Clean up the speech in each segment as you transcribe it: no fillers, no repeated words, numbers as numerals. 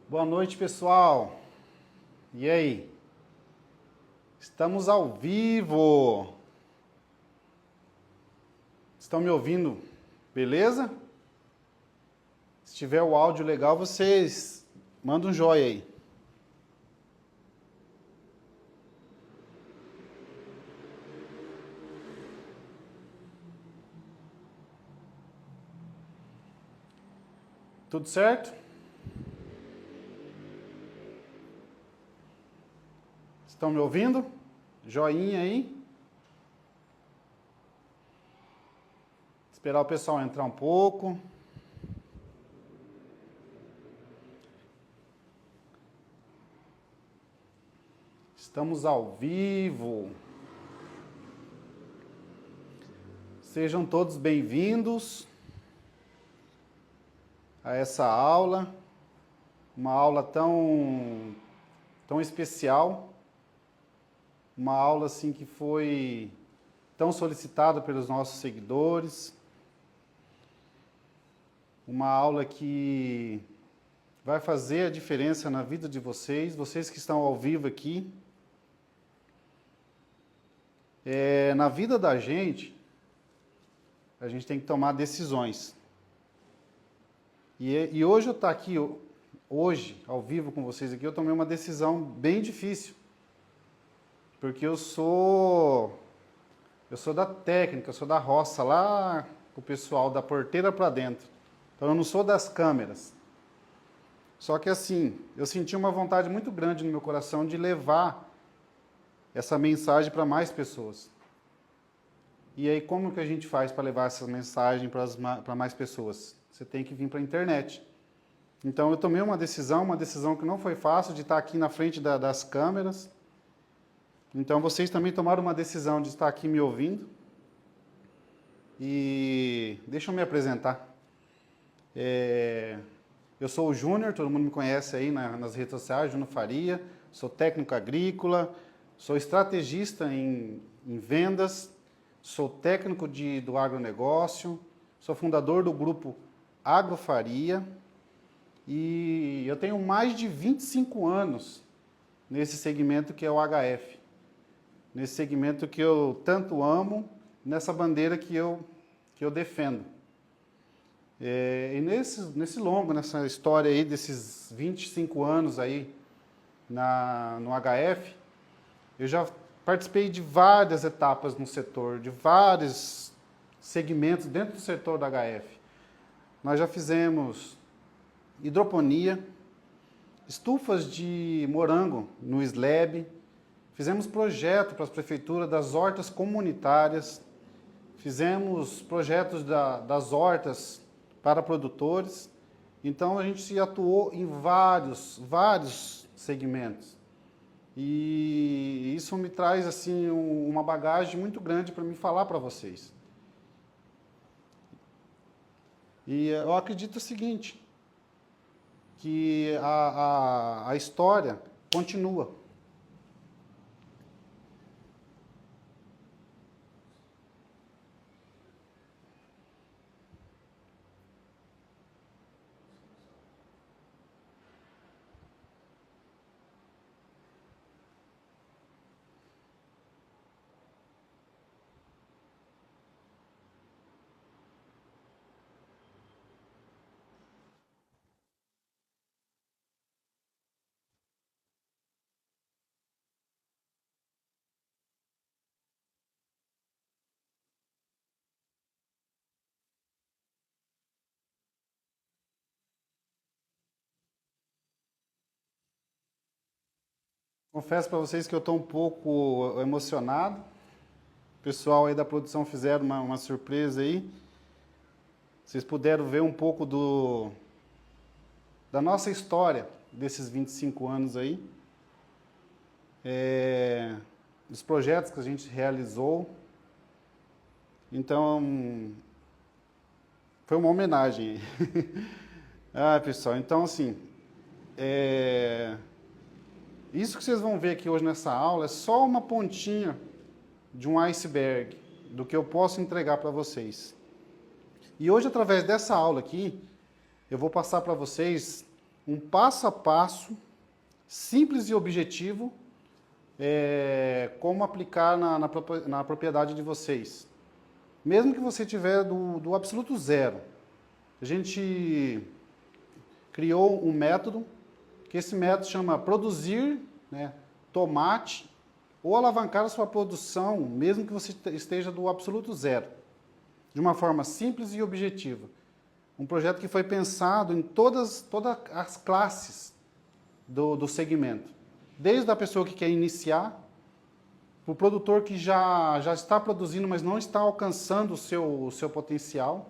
Boa noite, pessoal. E aí? Estamos ao vivo. Estão me ouvindo? Beleza? Se tiver o áudio legal, vocês mandam um joinha aí. Tudo certo? Estão me ouvindo? Joinha aí. Esperar o pessoal entrar um pouco. Estamos ao vivo. Sejam todos bem-vindos a essa aula. Uma aula tão especial. Uma aula assim que foi tão solicitada pelos nossos seguidores. Uma aula que vai fazer a diferença na vida de vocês, vocês que estão ao vivo aqui. Na vida da gente, a gente tem que tomar decisões. E hoje eu estou aqui, hoje, ao vivo com vocês aqui, eu tomei uma decisão bem difícil. Porque eu sou da técnica, eu sou da roça, lá com o pessoal da porteira para dentro. Então eu não sou das câmeras. Só que assim, eu senti uma vontade muito grande no meu coração de levar essa mensagem para mais pessoas. E aí como que a gente faz para levar essa mensagem para mais pessoas? Você tem que vir para a internet. Então eu tomei uma decisão que não foi fácil, de estar aqui na frente das câmeras. Então vocês também tomaram uma decisão de estar aqui me ouvindo. E deixa eu me apresentar. Eu sou o Júnior, todo mundo me conhece aí nas redes sociais, Júnior Faria. Sou técnico agrícola, sou estrategista em vendas, sou técnico do agronegócio, sou fundador do grupo Agrofaria e eu tenho mais de 25 anos nesse segmento que é o HF. Nesse segmento que eu tanto amo, nessa bandeira que eu defendo. E nessa história aí, desses 25 anos aí no HF, eu já participei de várias etapas no setor, de vários segmentos dentro do setor do HF. Nós já fizemos hidroponia, estufas de morango no slab, fizemos projeto para as prefeituras das hortas comunitárias, fizemos projetos das hortas para produtores. Então a gente atuou em vários segmentos. E isso me traz assim uma bagagem muito grande para me falar para vocês. E eu acredito o seguinte, que a história continua. Confesso para vocês que eu estou um pouco emocionado. O pessoal aí da produção fizeram uma surpresa aí. Vocês puderam ver um pouco da nossa história desses 25 anos aí. Dos projetos que a gente realizou. Então, foi uma homenagem. Pessoal, então assim, isso que vocês vão ver aqui hoje nessa aula é só uma pontinha de um iceberg, do que eu posso entregar para vocês. E hoje, através dessa aula aqui, eu vou passar para vocês um passo a passo, simples e objetivo, como aplicar na propriedade de vocês. Mesmo que você tiver do absoluto zero. A gente criou um método, que esse método chama produzir, né, tomate, ou alavancar a sua produção, mesmo que você esteja do absoluto zero. De uma forma simples e objetiva. Um projeto que foi pensado em todas as classes do segmento. Desde a pessoa que quer iniciar, para o produtor que já está produzindo, mas não está alcançando o seu potencial,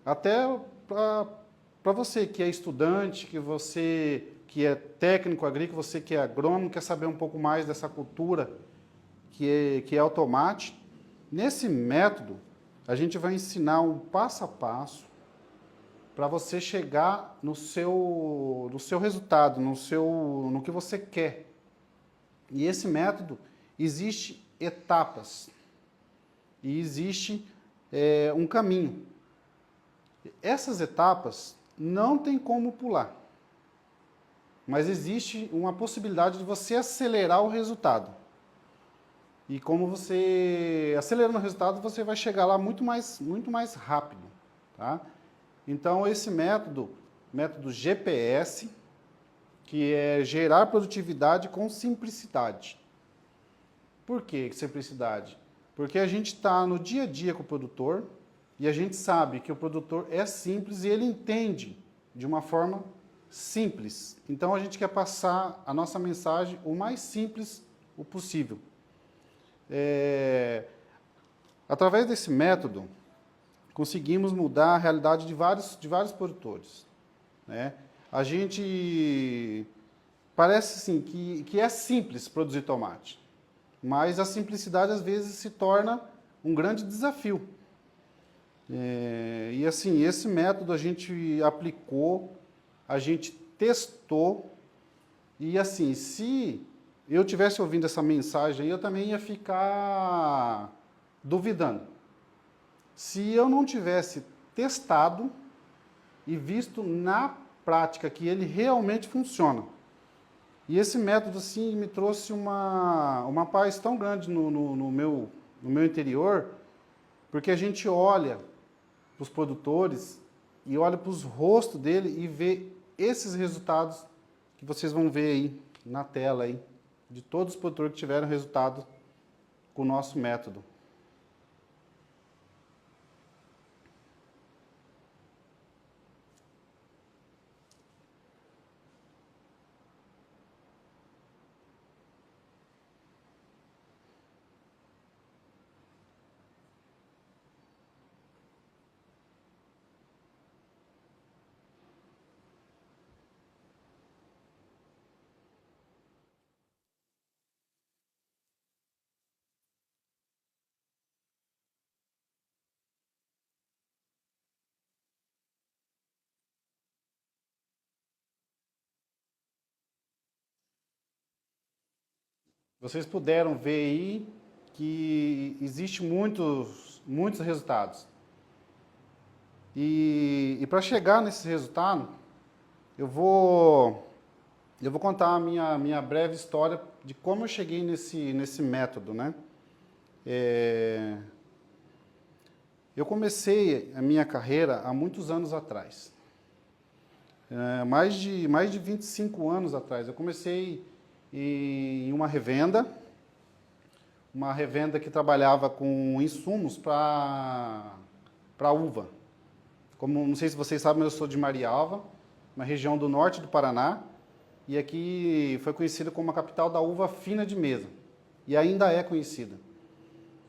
até para você que é estudante, que você que é técnico agrícola, você que é agrônomo, quer saber um pouco mais dessa cultura que é o tomate. Nesse método, a gente vai ensinar um passo a passo para você chegar no seu resultado, no que você quer. E esse método, existe etapas e existe um caminho. Essas etapas não tem como pular, mas existe uma possibilidade de você acelerar o resultado. E como você acelerando o resultado, você vai chegar lá muito mais rápido, tá? Então esse método GPS, que é gerar produtividade com simplicidade. Por que simplicidade? Porque a gente está no dia a dia com o produtor e a gente sabe que o produtor é simples e ele entende de uma forma simples. Então a gente quer passar a nossa mensagem o mais simples o possível. Através desse método, conseguimos mudar a realidade de vários produtores, né? A gente parece assim que é simples produzir tomate, mas a simplicidade às vezes se torna um grande desafio. E assim, esse método a gente aplicou, a gente testou, e assim, se eu tivesse ouvindo essa mensagem, eu também ia ficar duvidando. Se eu não tivesse testado e visto na prática que ele realmente funciona. E esse método, assim, me trouxe uma paz tão grande no meu interior, porque a gente olha para os produtores e olha para os rostos dele e vê esses resultados que vocês vão ver aí na tela aí, de todos os produtores que tiveram resultado com o nosso método. Vocês puderam ver aí que existe muitos resultados. E para chegar nesse resultado, eu vou contar a minha breve história de como eu cheguei nesse método, né? Eu comecei a minha carreira há muitos anos atrás. Mais de 25 anos atrás. Eu comecei em uma revenda que trabalhava com insumos para uva. Como não sei se vocês sabem, eu sou de Marialva, uma região do norte do Paraná, e aqui foi conhecida como a capital da uva fina de mesa, e ainda é conhecida.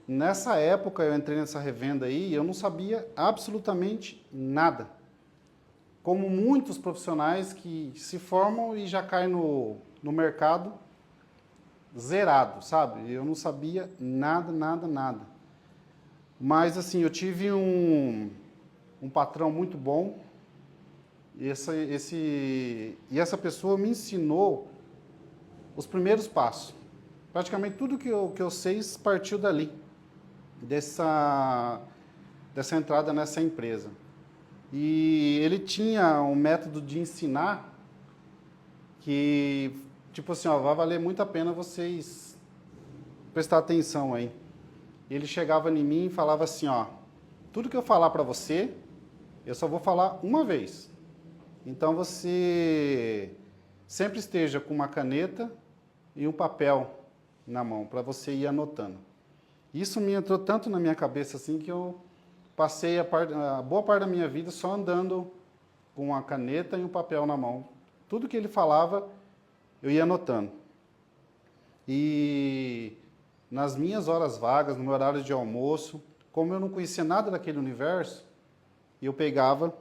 Nessa época eu entrei nessa revenda aí e eu não sabia absolutamente nada. Como muitos profissionais que se formam e já caem no mercado zerado, sabe? Eu não sabia nada. Mas assim, eu tive um patrão muito bom e essa pessoa me ensinou os primeiros passos. Praticamente tudo que eu sei partiu dali, dessa entrada nessa empresa. E ele tinha um método de ensinar que, tipo assim, ó, vai valer muito a pena vocês prestar atenção aí. Ele chegava em mim e falava assim, ó, tudo que eu falar para você, eu só vou falar uma vez. Então você sempre esteja com uma caneta e um papel na mão para você ir anotando. Isso me entrou tanto na minha cabeça assim que eu passei a boa parte da minha vida só andando com uma caneta e um papel na mão. Tudo que ele falava, eu ia anotando. E nas minhas horas vagas, no meu horário de almoço, como eu não conhecia nada daquele universo, eu pegava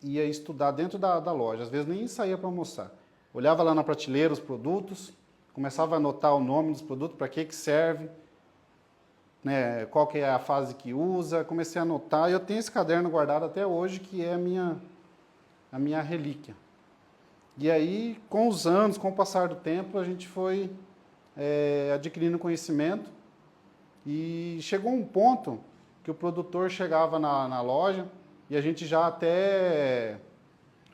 e ia estudar dentro da loja. Às vezes nem saía para almoçar. Olhava lá na prateleira os produtos, começava a anotar o nome dos produtos, para que serve, né, qual que é a fase que usa, comecei a anotar. E eu tenho esse caderno guardado até hoje, que é a minha relíquia. E aí, com os anos, com o passar do tempo, a gente foi adquirindo conhecimento e chegou um ponto que o produtor chegava na loja e a gente já até...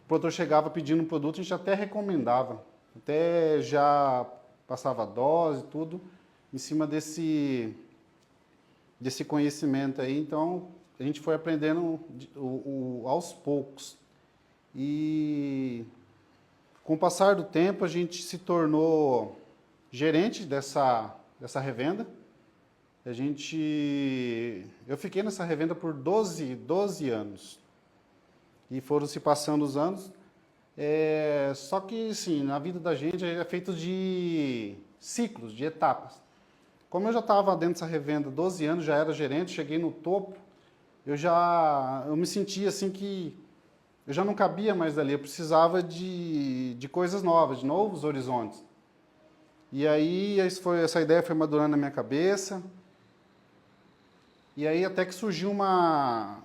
O produtor chegava pedindo um produto, a gente até recomendava, até já passava dose, tudo, em cima desse conhecimento aí. Então, a gente foi aprendendo aos poucos. E com o passar do tempo, a gente se tornou gerente dessa revenda. Eu fiquei nessa revenda por 12 anos. E foram se passando os anos. Só que, sim, na vida da gente é feito de ciclos, de etapas. Como eu já estava dentro dessa revenda 12 anos, já era gerente, cheguei no topo, eu me sentia assim que eu já não cabia mais ali, eu precisava de coisas novas, de novos horizontes. E aí essa ideia foi madurando na minha cabeça, e aí até que surgiu uma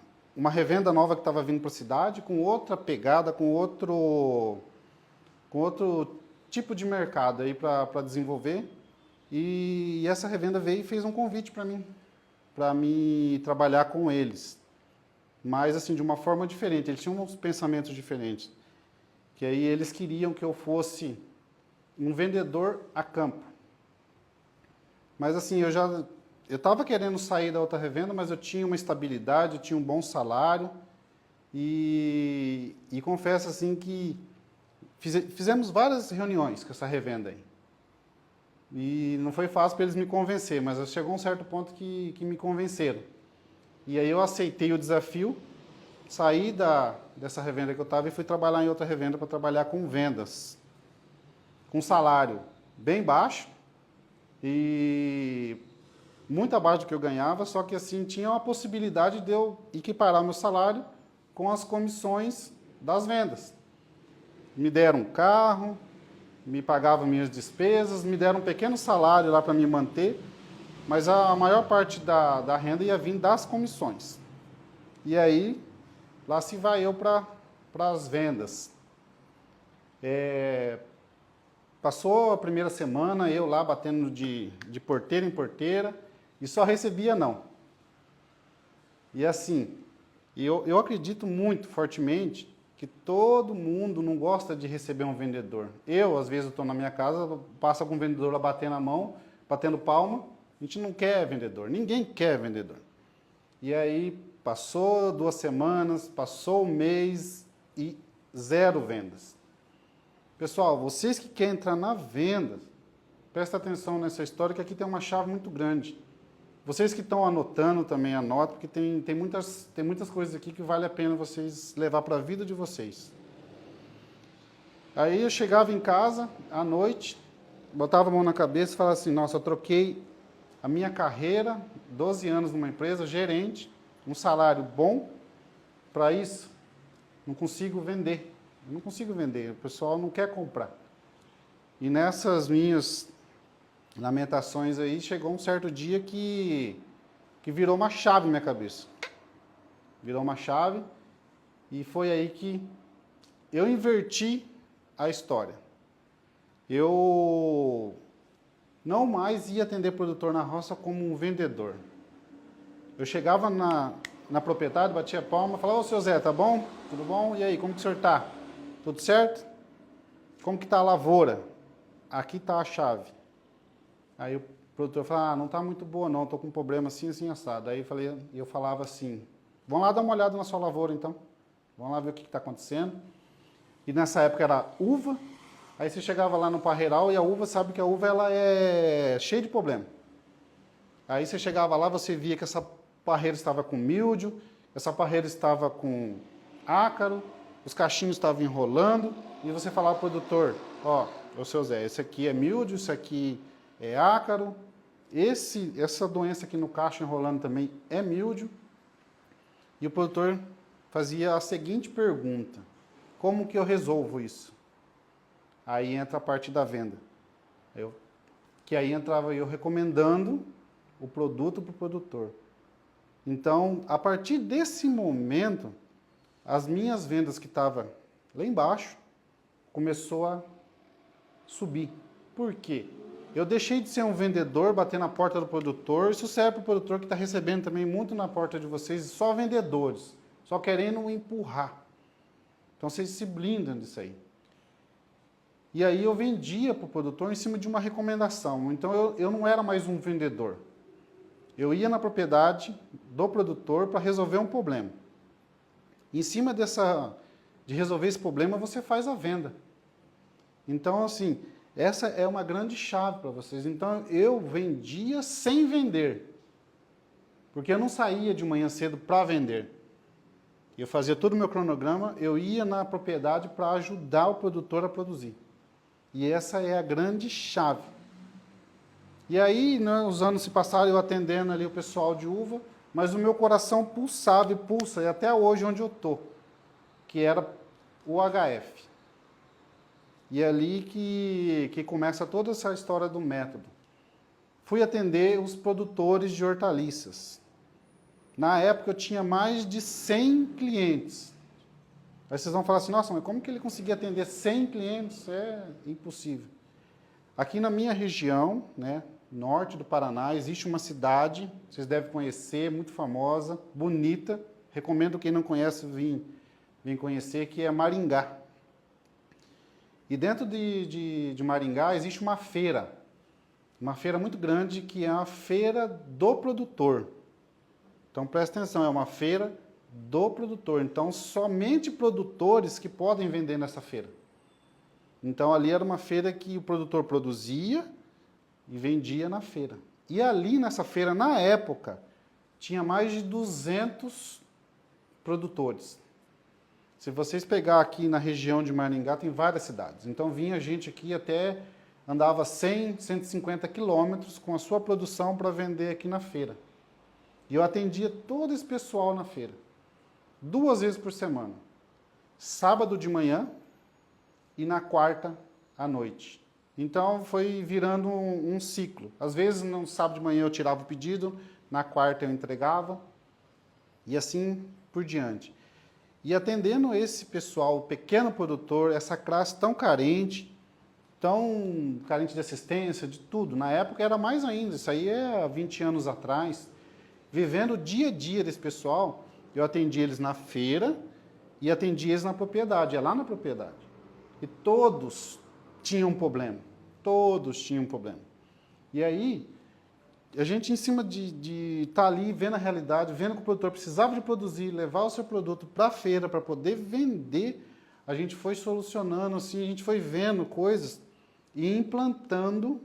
revenda nova que estava vindo para a cidade, com outra pegada, com outro tipo de mercado aí para desenvolver. E essa revenda veio e fez um convite para mim trabalhar com eles. Mas assim, de uma forma diferente, eles tinham uns pensamentos diferentes. Que aí eles queriam que eu fosse um vendedor a campo. Mas assim, eu estava querendo sair da outra revenda, mas eu tinha uma estabilidade, eu tinha um bom salário. E confesso assim que fizemos várias reuniões com essa revenda aí. E não foi fácil para eles me convencer, mas chegou um certo ponto que me convenceram. E aí eu aceitei o desafio, saí dessa revenda que eu estava e fui trabalhar em outra revenda para trabalhar com vendas. Com salário bem baixo e muito abaixo do que eu ganhava, só que assim tinha uma possibilidade de eu equiparar meu salário com as comissões das vendas. Me deram um carro, me pagavam minhas despesas, me deram um pequeno salário lá para me manter, mas a maior parte da renda ia vir das comissões. E aí, lá se vai eu para as vendas. Passou a primeira semana, eu lá batendo de porteira em porteira, e só recebia não. E assim, eu acredito muito fortemente que todo mundo não gosta de receber um vendedor. Às vezes, estou na minha casa, passo algum vendedor lá batendo a mão, batendo palma. A gente não quer vendedor, ninguém quer vendedor. E aí, passou 2 semanas, passou um mês e 0 vendas. Pessoal, vocês que querem entrar na venda, presta atenção nessa história, que aqui tem uma chave muito grande. Vocês que estão anotando também, anotem, porque tem muitas coisas aqui que vale a pena vocês levar para a vida de vocês. Aí eu chegava em casa, à noite, botava a mão na cabeça e falava assim, nossa, eu troquei a minha carreira, 12 anos numa empresa, gerente, um salário bom, para isso, não consigo vender. Eu não consigo vender, o pessoal não quer comprar. E nessas minhas lamentações aí, chegou um certo dia que virou uma chave na minha cabeça. Virou uma chave e foi aí que eu inverti a história. Eu não mais ia atender produtor na roça como um vendedor. Eu chegava na propriedade, batia palma, falava, ô, seu Zé, tá bom? Tudo bom? E aí, como que o senhor tá? Tudo certo? Como que tá a lavoura? Aqui tá a chave. Aí o produtor falava, não tá muito boa não, tô com um problema assim, assim, assado. Aí eu falava assim, vamos lá dar uma olhada na sua lavoura então. Vamos lá ver o que está acontecendo. E nessa época era uva. Aí você chegava lá no parreiral e a uva, sabe que a uva ela é cheia de problema. Aí você chegava lá, você via que essa parreira estava com míldio, essa parreira estava com ácaro, os cachinhos estavam enrolando, e você falava para o produtor, ó, ô seu Zé, esse aqui é míldio, esse aqui é ácaro, essa doença aqui no cacho enrolando também é míldio. E o produtor fazia a seguinte pergunta, como que eu resolvo isso? Aí entra a parte da venda. Que aí entrava eu recomendando o produto para o produtor. Então, a partir desse momento, as minhas vendas que estavam lá embaixo, começou a subir. Por quê? Eu deixei de ser um vendedor, bater na porta do produtor, isso serve para o produtor que está recebendo também muito na porta de vocês, só vendedores, só querendo empurrar. Então, vocês se blindam disso aí. E aí eu vendia para o produtor em cima de uma recomendação. Então eu não era mais um vendedor. Eu ia na propriedade do produtor para resolver um problema. Em cima de resolver esse problema, você faz a venda. Então, assim, essa é uma grande chave para vocês. Então eu vendia sem vender. Porque eu não saía de manhã cedo para vender. Eu fazia todo o meu cronograma, eu ia na propriedade para ajudar o produtor a produzir. E essa é a grande chave. E aí, né, os anos se passaram, eu atendendo ali o pessoal de uva, mas o meu coração pulsava e pulsa, e até hoje onde eu estou, que era o HF. E é ali que começa toda essa história do método. Fui atender os produtores de hortaliças. Na época eu tinha mais de 100 clientes. Aí vocês vão falar assim, nossa, mas como que ele conseguia atender 100 clientes? É impossível. Aqui na minha região, né, norte do Paraná, existe uma cidade, vocês devem conhecer, muito famosa, bonita. Recomendo quem não conhece vir conhecer, que é Maringá. E dentro de Maringá existe uma feira muito grande, que é a feira do produtor. Então presta atenção, é uma feira do produtor. Então, somente produtores que podem vender nessa feira. Então, ali era uma feira que o produtor produzia e vendia na feira. E ali nessa feira, na época, tinha mais de 200 produtores. Se vocês pegar aqui na região de Maringá, tem várias cidades. Então, vinha gente aqui até, andava 100, 150 quilômetros com a sua produção para vender aqui na feira. E eu atendia todo esse pessoal na feira. 2 vezes por semana. Sábado de manhã e na quarta à noite. Então foi virando um ciclo. Às vezes no sábado de manhã eu tirava o pedido, na quarta eu entregava e assim por diante. E atendendo esse pessoal, o pequeno produtor, essa classe tão carente de assistência, de tudo. Na época era mais ainda, isso aí é há 20 anos atrás. Vivendo o dia a dia desse pessoal, eu atendi eles na feira e atendi eles na propriedade, é lá na propriedade. E todos tinham um problema, todos tinham um problema. E aí, a gente em cima de estar ali, vendo a realidade, vendo que o produtor precisava de produzir, levar o seu produto para a feira para poder vender, a gente foi solucionando, assim, a gente foi vendo coisas e implantando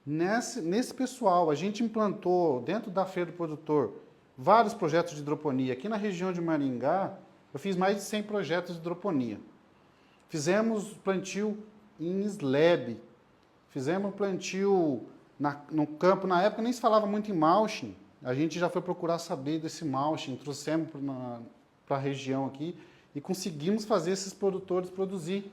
nesse pessoal. A gente implantou, dentro da feira do produtor, vários projetos de hidroponia. Aqui na região de Maringá, eu fiz mais de 100 projetos de hidroponia. Fizemos plantio em slab, fizemos plantio no campo. Na época nem se falava muito em mulching, a gente já foi procurar saber desse mulching, trouxemos para a região aqui e conseguimos fazer esses produtores produzir.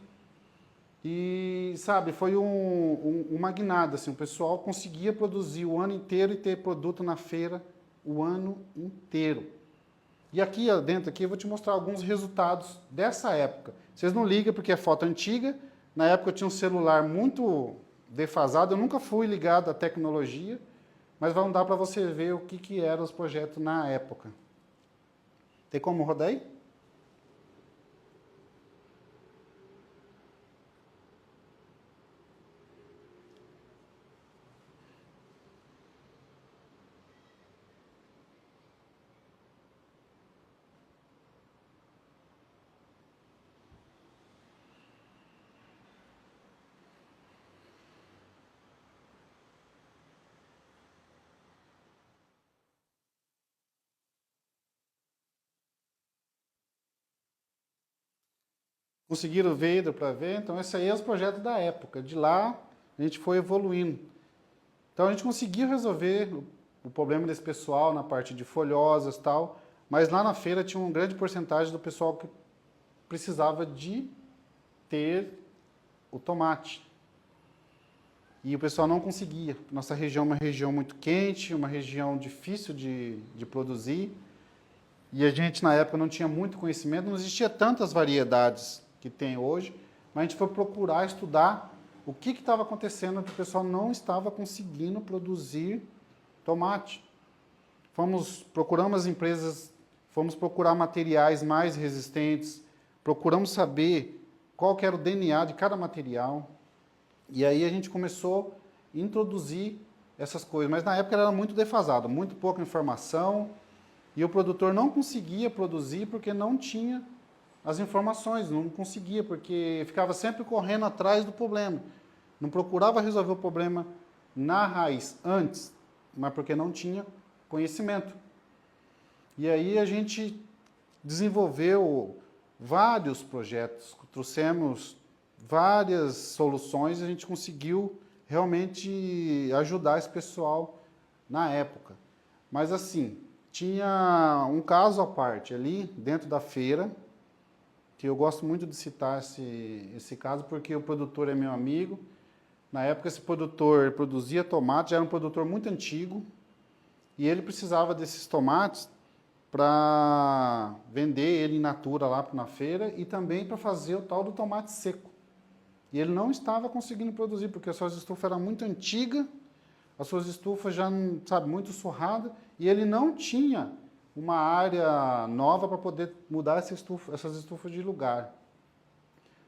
E, sabe, foi uma guinada, assim, o pessoal conseguia produzir o ano inteiro e ter produto na feira o ano inteiro. E aqui dentro, aqui, eu vou te mostrar alguns resultados dessa época. Vocês não ligam porque é foto antiga. Na época eu tinha um celular muito defasado, eu nunca fui ligado à tecnologia, mas vão dar para você ver o que eram os projetos na época. Tem como rodar aí? Conseguiram ver, deu para ver? Então, esse aí é os projetos da época. De lá, a gente foi evoluindo. Então, a gente conseguiu resolver o problema desse pessoal na parte de folhosas e tal, mas lá na feira tinha uma grande porcentagem do pessoal que precisava de ter o tomate. E o pessoal não conseguia. Nossa região é uma região muito quente, uma região difícil de produzir. E a gente, na época, não tinha muito conhecimento, não existia tantas variedades que tem hoje, mas a gente foi procurar estudar o que estava acontecendo, que o pessoal não estava conseguindo produzir tomate. Procuramos as empresas, fomos procurar materiais mais resistentes, procuramos saber qual que era o DNA de cada material, e aí a gente começou a introduzir essas coisas, mas na época era muito defasado, muito pouca informação, e o produtor não conseguia produzir porque não tinha as informações, não conseguia, porque ficava sempre correndo atrás do problema. Não procurava resolver o problema na raiz antes, mas porque não tinha conhecimento. E aí a gente desenvolveu vários projetos, trouxemos várias soluções e a gente conseguiu realmente ajudar esse pessoal na época. Mas assim, tinha um caso à parte ali, dentro da feira, que eu gosto muito de citar esse caso, porque o produtor é meu amigo. Na época, esse produtor produzia tomate, já era um produtor muito antigo, e ele precisava desses tomates para vender ele in natura lá na feira e também para fazer o tal do tomate seco. E ele não estava conseguindo produzir, porque as suas estufas eram muito antigas, as suas estufas já, sabe, muito surradas, e ele não tinha uma área nova para poder mudar essas estufas de lugar.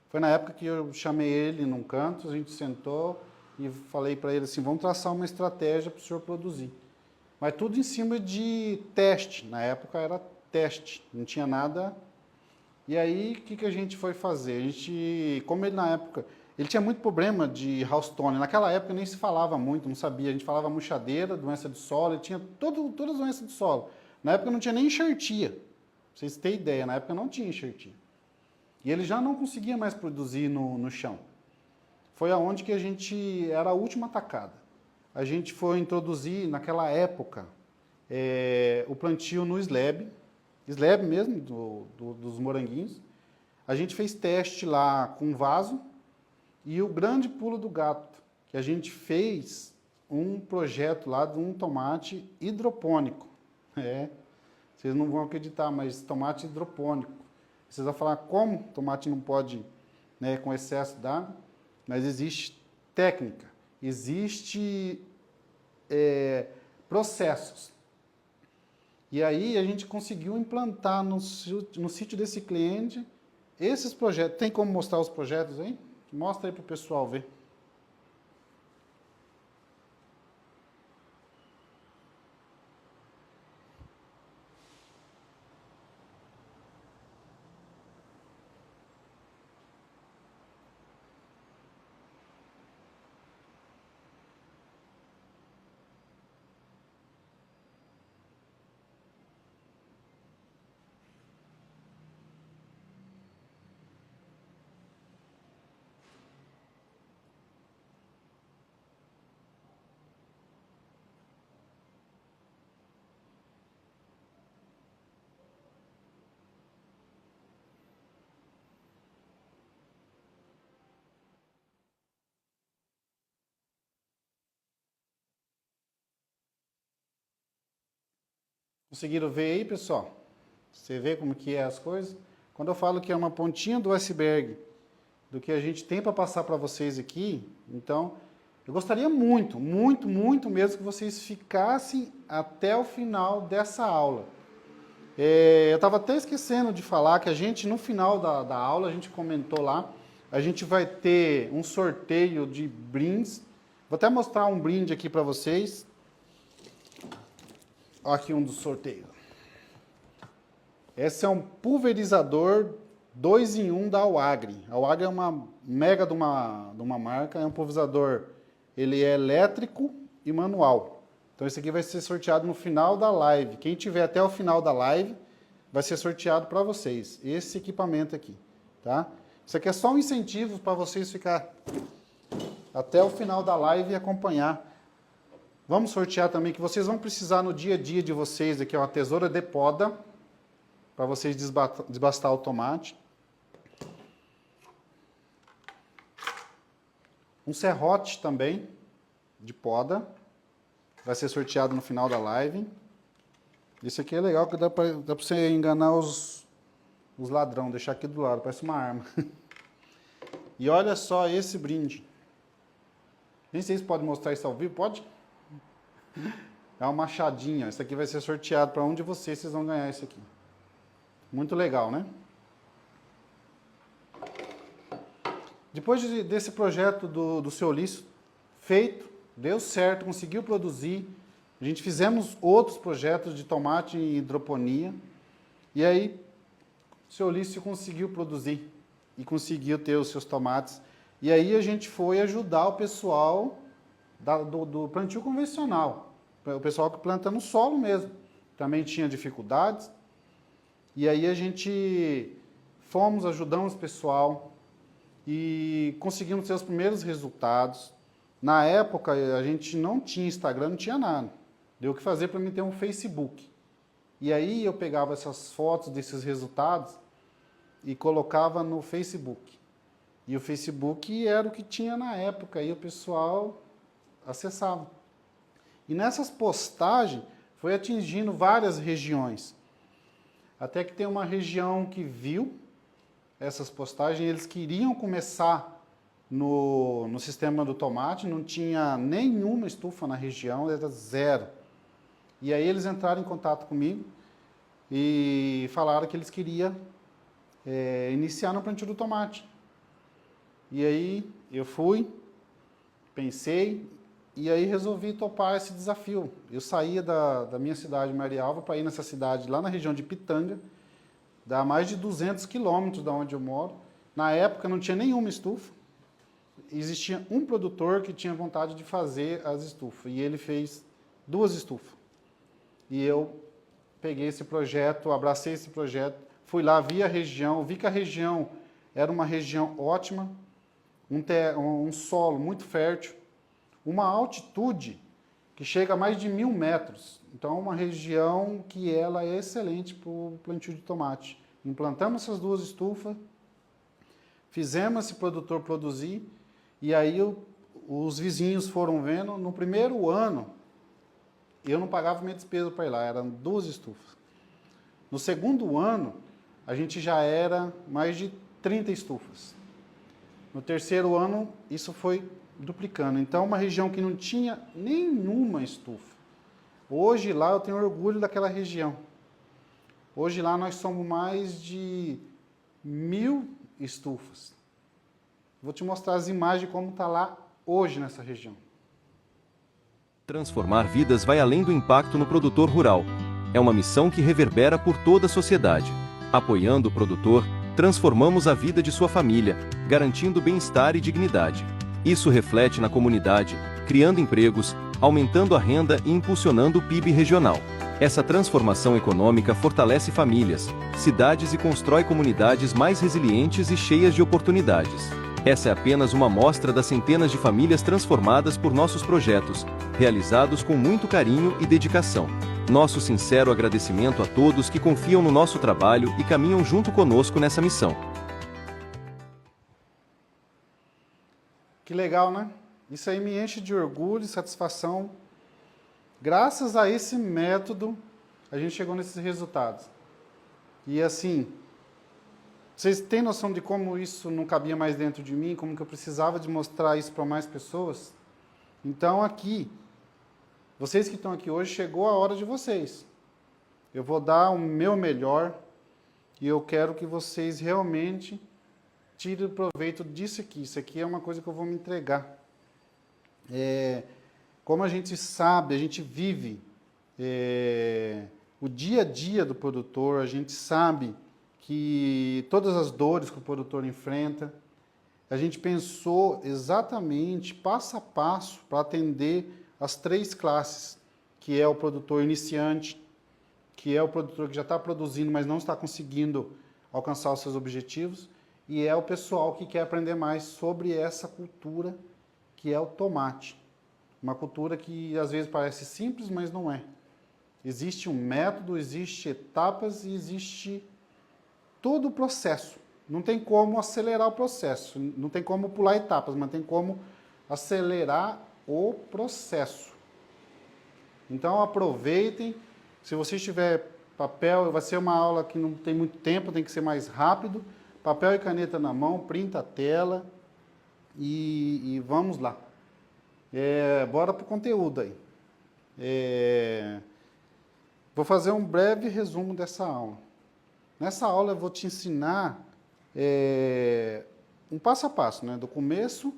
Foi na época que eu chamei ele num canto, a gente sentou e falei para ele assim, vamos traçar uma estratégia para o senhor produzir. Mas tudo em cima de teste, na época era teste, não tinha nada. E aí, o que a gente foi fazer? A gente, como ele na época, ele tinha muito problema de housestone, naquela época nem se falava muito, não sabia, a gente falava murchadeira, doença de solo, ele tinha todas as doenças de solo. Na época não tinha nem enxertia, pra vocês terem ideia, na época não tinha enxertia. E ele já não conseguia mais produzir no chão. Foi aonde que a gente, era a última atacada. A gente foi introduzir, naquela época, o plantio no slab mesmo, dos moranguinhos. A gente fez teste lá com vaso e o grande pulo do gato, que a gente fez um projeto lá de um tomate hidropônico. Vocês não vão acreditar, mas tomate hidropônico. Vocês vão falar como tomate não pode, né, com excesso d'água, mas existe técnica, existe processos. E aí a gente conseguiu implantar no sítio desse cliente esses projetos. Tem como mostrar os projetos aí? Mostra aí para o pessoal ver. Conseguiram ver aí, pessoal? Você vê como que é as coisas? Quando eu falo que é uma pontinha do iceberg do que a gente tem para passar para vocês aqui, então, eu gostaria muito, muito, muito mesmo que vocês ficassem até o final dessa aula. Eu estava até esquecendo de falar que a gente, no final da aula, a gente comentou lá, a gente vai ter um sorteio de brindes. Vou até mostrar um brinde aqui para vocês. Olha aqui um dos sorteios. Esse é um pulverizador 2 em 1 da Awagri. A Awagri é uma mega de uma marca, é um pulverizador, ele é elétrico e manual. Então esse aqui vai ser sorteado no final da live. Quem tiver até o final da live vai ser sorteado para vocês, esse equipamento aqui, tá? Isso aqui é só um incentivo para vocês ficar até o final da live e acompanhar. Vamos sortear também, que vocês vão precisar no dia a dia de vocês, aqui é uma tesoura de poda, para vocês desbastar o tomate. Um serrote também, de poda, vai ser sorteado no final da live. Esse aqui é legal, que dá para você enganar os ladrões, deixar aqui do lado, parece uma arma. E olha só esse brinde. Nem sei se pode mostrar isso ao vivo, pode? É uma machadinha, esse aqui vai ser sorteado para um de vocês vão ganhar esse aqui. Muito legal, né? Depois desse projeto do seu Ulício feito, deu certo, conseguiu produzir. A gente fizemos outros projetos de tomate em hidroponia. E aí, o seu Ulício conseguiu produzir e conseguiu ter os seus tomates. E aí a gente foi ajudar o pessoal do plantio convencional. O pessoal que planta no solo mesmo. Também tinha dificuldades. E aí a gente ajudamos o pessoal e conseguimos ter os primeiros resultados. Na época a gente não tinha Instagram, não tinha nada. Deu o que fazer para mim ter um Facebook. E aí eu pegava essas fotos desses resultados e colocava no Facebook. E o Facebook era o que tinha na época, e o pessoal acessava. E nessas postagens foi atingindo várias regiões. Até que tem uma região que viu essas postagens, eles queriam começar no sistema do tomate, não tinha nenhuma estufa na região, era zero. E aí eles entraram em contato comigo e falaram que eles queriam iniciar no plantio do tomate. E aí eu fui, pensei, e aí resolvi topar esse desafio. Eu saía da minha cidade, Marialva, para ir nessa cidade lá na região de Pitanga, dá mais de 200 quilômetros da onde eu moro. Na época não tinha nenhuma estufa. Existia um produtor que tinha vontade de fazer as estufas, e ele fez 2 estufas. E eu peguei esse projeto, abracei esse projeto, fui lá, vi a região, vi que a região era uma região ótima, um solo muito fértil, uma altitude que chega a mais de 1.000 metros. Então, uma região que ela é excelente para o plantio de tomate. Implantamos essas 2 estufas, fizemos esse produtor produzir, e aí os vizinhos foram vendo. No primeiro ano, eu não pagava minha despesa para ir lá, eram 2 estufas. No segundo ano, a gente já era mais de 30 estufas. No terceiro ano, isso foi duplicando. Então, uma região que não tinha nenhuma estufa. Hoje lá eu tenho orgulho daquela região. Hoje lá nós somos mais de 1.000 estufas. Vou te mostrar as imagens de como está lá hoje nessa região. Transformar vidas vai além do impacto no produtor rural. É uma missão que reverbera por toda a sociedade. Apoiando o produtor, transformamos a vida de sua família, garantindo bem-estar e dignidade. Isso reflete na comunidade, criando empregos, aumentando a renda e impulsionando o PIB regional. Essa transformação econômica fortalece famílias, cidades e constrói comunidades mais resilientes e cheias de oportunidades. Essa é apenas uma amostra das centenas de famílias transformadas por nossos projetos, realizados com muito carinho e dedicação. Nosso sincero agradecimento a todos que confiam no nosso trabalho e caminham junto conosco nessa missão. Que legal, né? Isso aí me enche de orgulho e satisfação. Graças a esse método, a gente chegou nesses resultados. E assim, vocês têm noção de como isso não cabia mais dentro de mim, como que eu precisava de mostrar isso para mais pessoas? Então aqui, vocês que estão aqui hoje, chegou a hora de vocês. eu vou dar o meu melhor e eu quero que vocês realmente tirem proveito disso aqui. Isso aqui é uma coisa que eu vou me entregar. Como a gente sabe, a gente vive o dia a dia do produtor, a gente sabe que todas as dores que o produtor enfrenta, a gente pensou exatamente, passo a passo, para atender as 3 classes, que é o produtor iniciante, que é o produtor que já está produzindo, mas não está conseguindo alcançar os seus objetivos, e é o pessoal que quer aprender mais sobre essa cultura, que é o tomate. Uma cultura que às vezes parece simples, mas não é. Existe um método, existe etapas e existe todo o processo. Não tem como acelerar o processo, não tem como pular etapas, mas tem como acelerar o processo. Então aproveitem, se você tiver papel, vai ser uma aula que não tem muito tempo, tem que ser mais rápido, papel e caneta na mão, printa a tela e vamos lá. Bora para o conteúdo aí. Vou fazer um breve resumo dessa aula. Nessa aula eu vou te ensinar um passo a passo, né? Do começo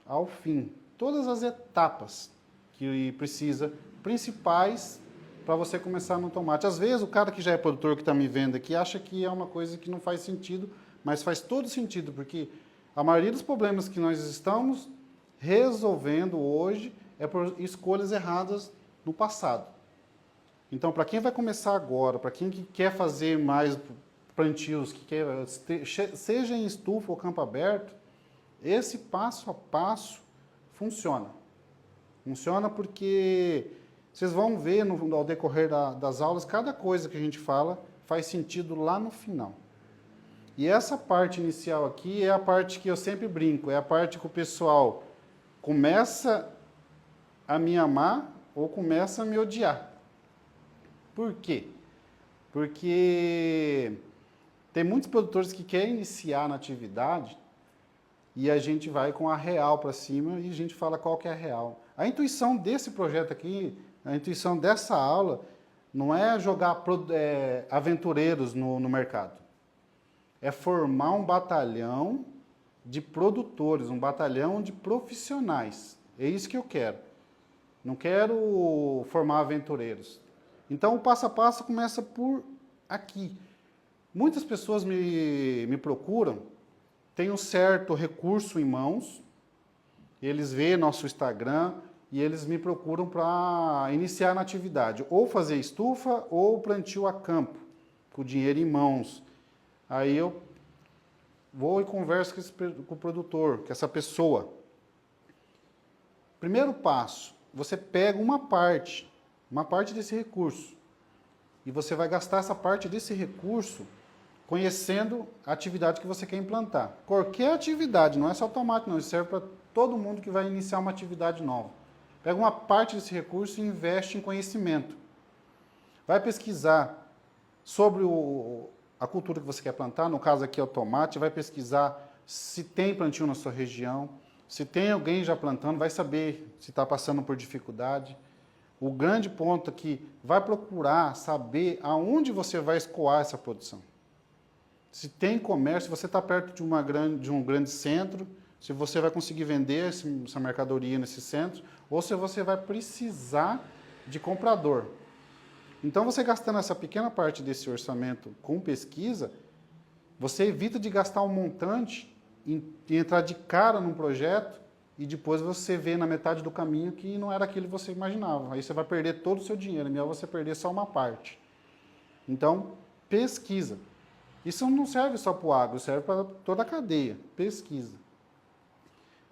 ao fim. Todas as etapas que precisa, principais, para você começar no tomate. Às vezes o cara que já é produtor, que está me vendo aqui, acha que é uma coisa que não faz sentido, mas faz todo sentido, porque a maioria dos problemas que nós estamos resolvendo hoje é por escolhas erradas no passado. Então, para quem vai começar agora, para quem que quer fazer mais plantios, que quer, seja em estufa ou campo aberto, esse passo a passo funciona. Funciona porque vocês vão ver ao decorrer das aulas, cada coisa que a gente fala faz sentido lá no final. E essa parte inicial aqui é a parte que eu sempre brinco, é a parte que o pessoal começa a me amar ou começa a me odiar. Por quê? Porque tem muitos produtores que querem iniciar na atividade e a gente vai com a real para cima e a gente fala qual que é a real. A intuição desse projeto aqui, a intuição dessa aula, não é jogar aventureiros no mercado. É formar um batalhão de produtores, um batalhão de profissionais. É isso que eu quero. Não quero formar aventureiros. Então, o passo a passo começa por aqui. Muitas pessoas me procuram, têm um certo recurso em mãos, eles veem nosso Instagram e eles me procuram para iniciar na atividade, ou fazer estufa ou plantio a campo, com o dinheiro em mãos. Aí eu vou e converso com o produtor, com essa pessoa. Primeiro passo, você pega uma parte desse recurso, e você vai gastar essa parte desse recurso conhecendo a atividade que você quer implantar. Qualquer atividade, não é só tomate, não, isso serve para todo mundo que vai iniciar uma atividade nova. Pega uma parte desse recurso e investe em conhecimento. Vai pesquisar sobre a cultura que você quer plantar, no caso aqui é o tomate, vai pesquisar se tem plantio na sua região, se tem alguém já plantando, vai saber se está passando por dificuldade. O grande ponto aqui, vai procurar saber aonde você vai escoar essa produção. Se tem comércio, se você está perto de um grande centro, se você vai conseguir vender essa mercadoria nesse centro, ou se você vai precisar de comprador. Então, você gastando essa pequena parte desse orçamento com pesquisa, você evita de gastar um montante e entrar de cara num projeto e depois você vê na metade do caminho que não era aquilo que você imaginava. Aí você vai perder todo o seu dinheiro, é melhor você perder só uma parte. Então, pesquisa. Isso não serve só para o agro, serve para toda a cadeia. Pesquisa.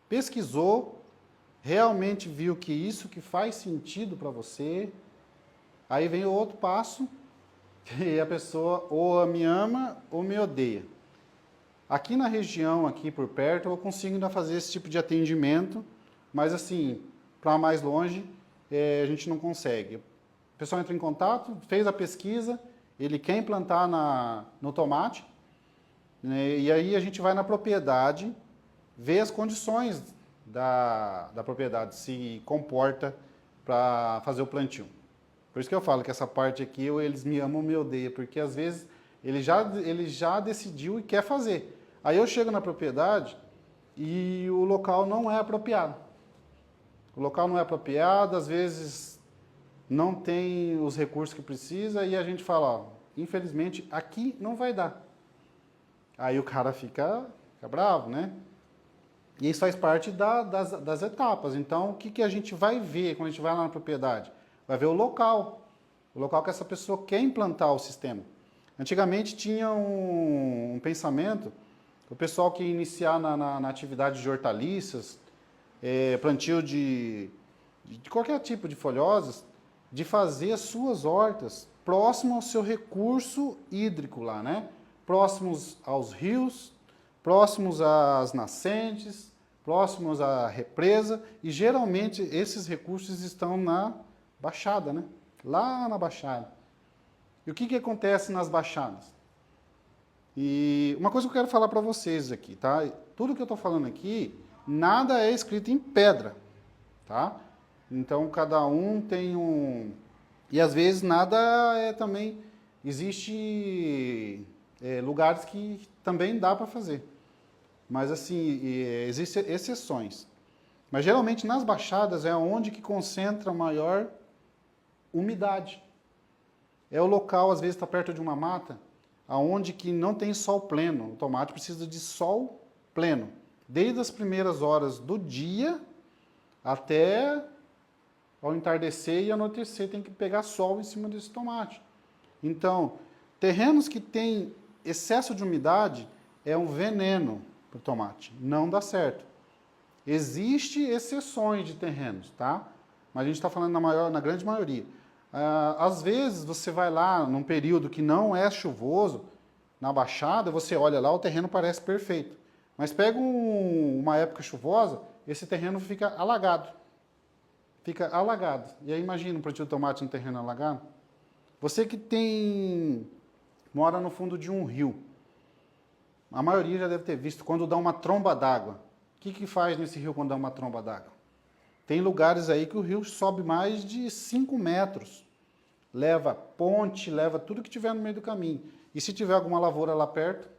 Pesquisou, realmente viu que isso que faz sentido para você, aí vem o outro passo, e a pessoa ou me ama ou me odeia. Aqui na região, aqui por perto, eu consigo ainda fazer esse tipo de atendimento, mas assim, para mais longe, a gente não consegue. O pessoal entra em contato, fez a pesquisa, ele quer implantar no tomate, né, e aí a gente vai na propriedade, vê as condições da propriedade, se comporta para fazer o plantio. Por isso que eu falo que essa parte aqui, eles me amam ou me odeiam, porque às vezes ele já decidiu e quer fazer. Aí eu chego na propriedade e o local não é apropriado. O local não é apropriado, às vezes não tem os recursos que precisa e a gente fala, ó, infelizmente aqui não vai dar. Aí o cara fica bravo, né? E isso faz parte das etapas. Então, o que a gente vai ver quando a gente vai lá na propriedade? Vai ver o local que essa pessoa quer implantar o sistema. Antigamente tinha um pensamento, o pessoal que ia iniciar na atividade de hortaliças, plantio de qualquer tipo de folhosas, de fazer as suas hortas próximo ao seu recurso hídrico lá, né? Próximos aos rios, próximos às nascentes, próximos à represa, e geralmente esses recursos estão na baixada, né? Lá na baixada. E o que acontece nas baixadas? E uma coisa que eu quero falar para vocês aqui, tá? Tudo que eu estou falando aqui, nada é escrito em pedra, tá? Então cada um tem um... E às vezes nada é também... Existe lugares que também dá para fazer. Mas assim, existem exceções. Mas geralmente nas baixadas é onde que concentra maior umidade. É o local, às vezes está perto de uma mata, aonde que não tem sol pleno. O tomate precisa de sol pleno. Desde as primeiras horas do dia até ao entardecer e anoitecer tem que pegar sol em cima desse tomate. Então, terrenos que têm excesso de umidade é um veneno para o tomate. Não dá certo. Existem exceções de terrenos, tá? Mas a gente está falando na grande maioria. Às vezes você vai lá num período que não é chuvoso, na baixada, você olha lá, o terreno parece perfeito. Mas pega uma época chuvosa, esse terreno fica alagado. Fica alagado. E aí imagina um plantio de tomate no terreno alagado. Você que mora no fundo de um rio, a maioria já deve ter visto quando dá uma tromba d'água. O que faz nesse rio quando dá uma tromba d'água? Tem lugares aí que o rio sobe mais de 5 metros. Leva ponte, leva tudo que tiver no meio do caminho. E se tiver alguma lavoura lá perto,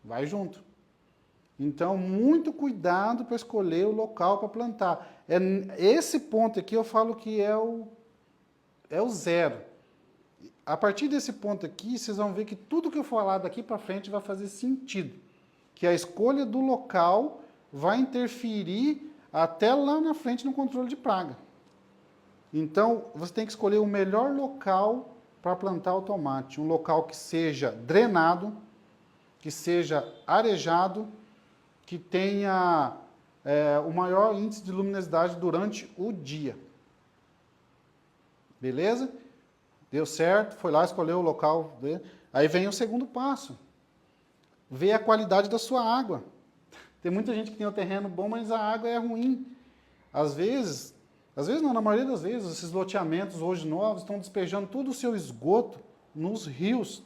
vai junto. Então, muito cuidado para escolher o local para plantar. Esse ponto aqui eu falo que é o zero. A partir desse ponto aqui, vocês vão ver que tudo que eu falar daqui para frente vai fazer sentido. Que a escolha do local vai interferir até lá na frente no controle de praga. Então, você tem que escolher o melhor local para plantar o tomate. Um local que seja drenado, que seja arejado, que tenha o maior índice de luminosidade durante o dia. Beleza? Deu certo, foi lá, escolheu o local. Aí vem o segundo passo. Ver a qualidade da sua água. Tem muita gente que tem um terreno bom, mas a água é ruim. Às vezes não, na maioria das vezes, esses loteamentos hoje novos estão despejando todo o seu esgoto nos rios.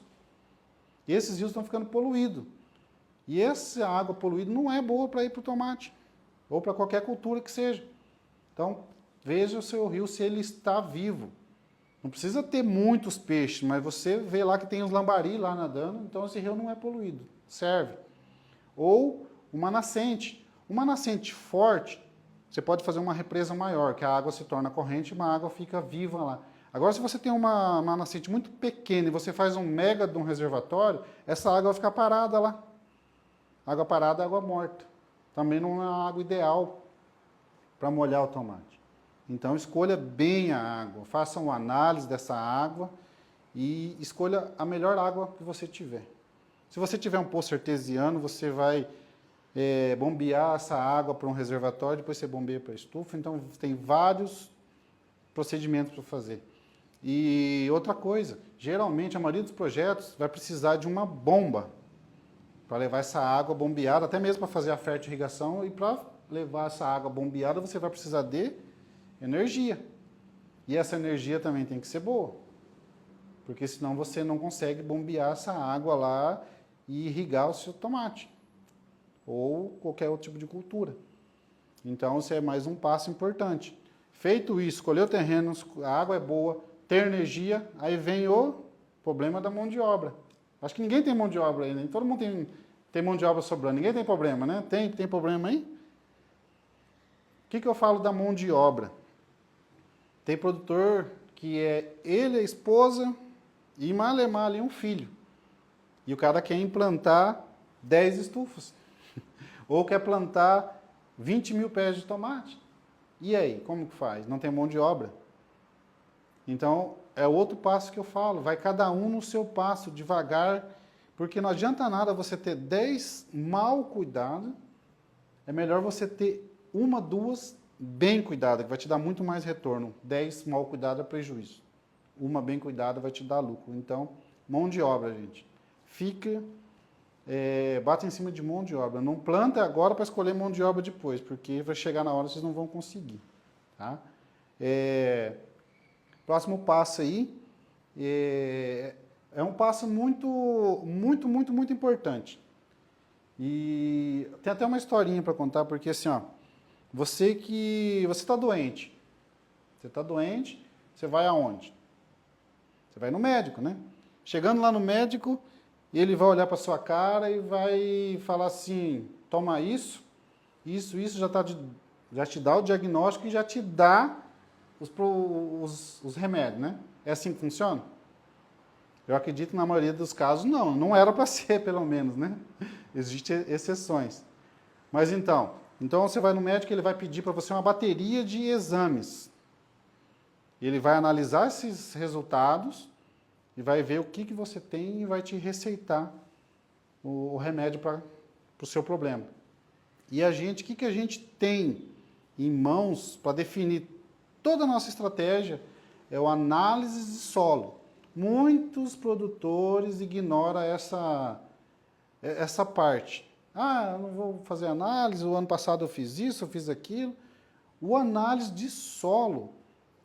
E esses rios estão ficando poluídos. E essa água poluída não é boa para ir para o tomate, ou para qualquer cultura que seja. Então, veja o seu rio se ele está vivo. Não precisa ter muitos peixes, mas você vê lá que tem os lambari lá nadando, então esse rio não é poluído, serve. Ou uma nascente. Uma nascente forte, você pode fazer uma represa maior, que a água se torna corrente e uma água fica viva lá. Agora, se você tem uma nascente muito pequena e você faz um mega de um reservatório, essa água vai ficar parada lá. Água parada é água morta. Também não é a água ideal para molhar o tomate. Então, escolha bem a água. Faça uma análise dessa água e escolha a melhor água que você tiver. Se você tiver um poço artesiano, você vai bombear essa água para um reservatório, depois você bombeia para a estufa. Então, tem vários procedimentos para fazer. E outra coisa, geralmente a maioria dos projetos vai precisar de uma bomba para levar essa água bombeada, até mesmo para fazer a fertirrigação, e para levar essa água bombeada você vai precisar de energia. E essa energia também tem que ser boa, porque senão você não consegue bombear essa água lá e irrigar o seu tomate, ou qualquer outro tipo de cultura. Então, isso é mais um passo importante. Feito isso, escolheu terrenos, a água é boa, ter energia, aí vem o problema da mão de obra. Acho que ninguém tem mão de obra aí, né? Todo mundo tem mão de obra sobrando, ninguém tem problema, né? Tem problema aí? O que eu falo da mão de obra? Tem produtor que é ele, a esposa e malemar ali um filho. E o cara quer implantar 10 estufas. Ou quer plantar 20 mil pés de tomate. E aí, como que faz? Não tem mão de obra. Então, é outro passo que eu falo. Vai cada um no seu passo, devagar. Porque não adianta nada você ter 10 mal cuidados. É melhor você ter uma, duas bem cuidadas, que vai te dar muito mais retorno. 10 mal cuidadas é prejuízo. Uma bem cuidada vai te dar lucro. Então, mão de obra, gente. Fica, bata em cima de mão de obra. Não planta agora para escolher mão de obra depois, porque vai chegar na hora vocês não vão conseguir. Tá? Próximo passo aí é um passo muito importante. E tem até uma historinha para contar, porque assim, ó, você está doente. Você está doente, você vai aonde? Você vai no médico, né? Chegando lá no médico, ele vai olhar para sua cara e vai falar assim, toma isso já te dá o diagnóstico e já te dá os remédios, né? É assim que funciona? Eu acredito que na maioria dos casos não era para ser, pelo menos, né? Existem exceções. Mas então você vai no médico, ele vai pedir para você uma bateria de exames. Ele vai analisar esses resultados e vai ver o que você tem e vai te receitar o remédio para o seu problema. E a gente, o que a gente tem em mãos para definir toda a nossa estratégia é o análise de solo. Muitos produtores ignoram essa parte. Ah, eu não vou fazer análise, o ano passado eu fiz isso, eu fiz aquilo. O análise de solo,